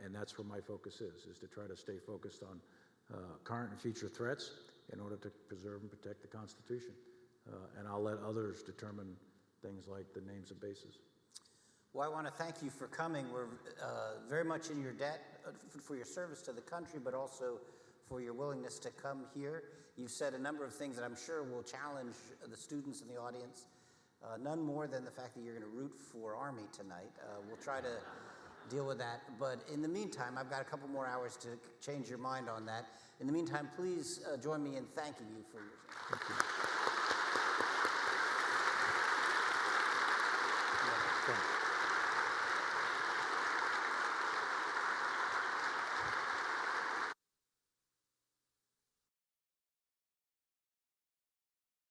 And that's where my focus is to try to stay focused on current and future threats in order to preserve and protect the Constitution. And I'll let others determine things like the names of bases. Well, I want to thank you for coming. We're very much in your debt for your service to the country, but also for your willingness to come here. You've said a number of things that I'm sure will challenge the students in the audience, none more than the fact that you're going to root for Army tonight. We'll try to deal with that. But in the meantime, I've got a couple more hours to change your mind on that. In the meantime, please join me in thanking you for your... Thank you.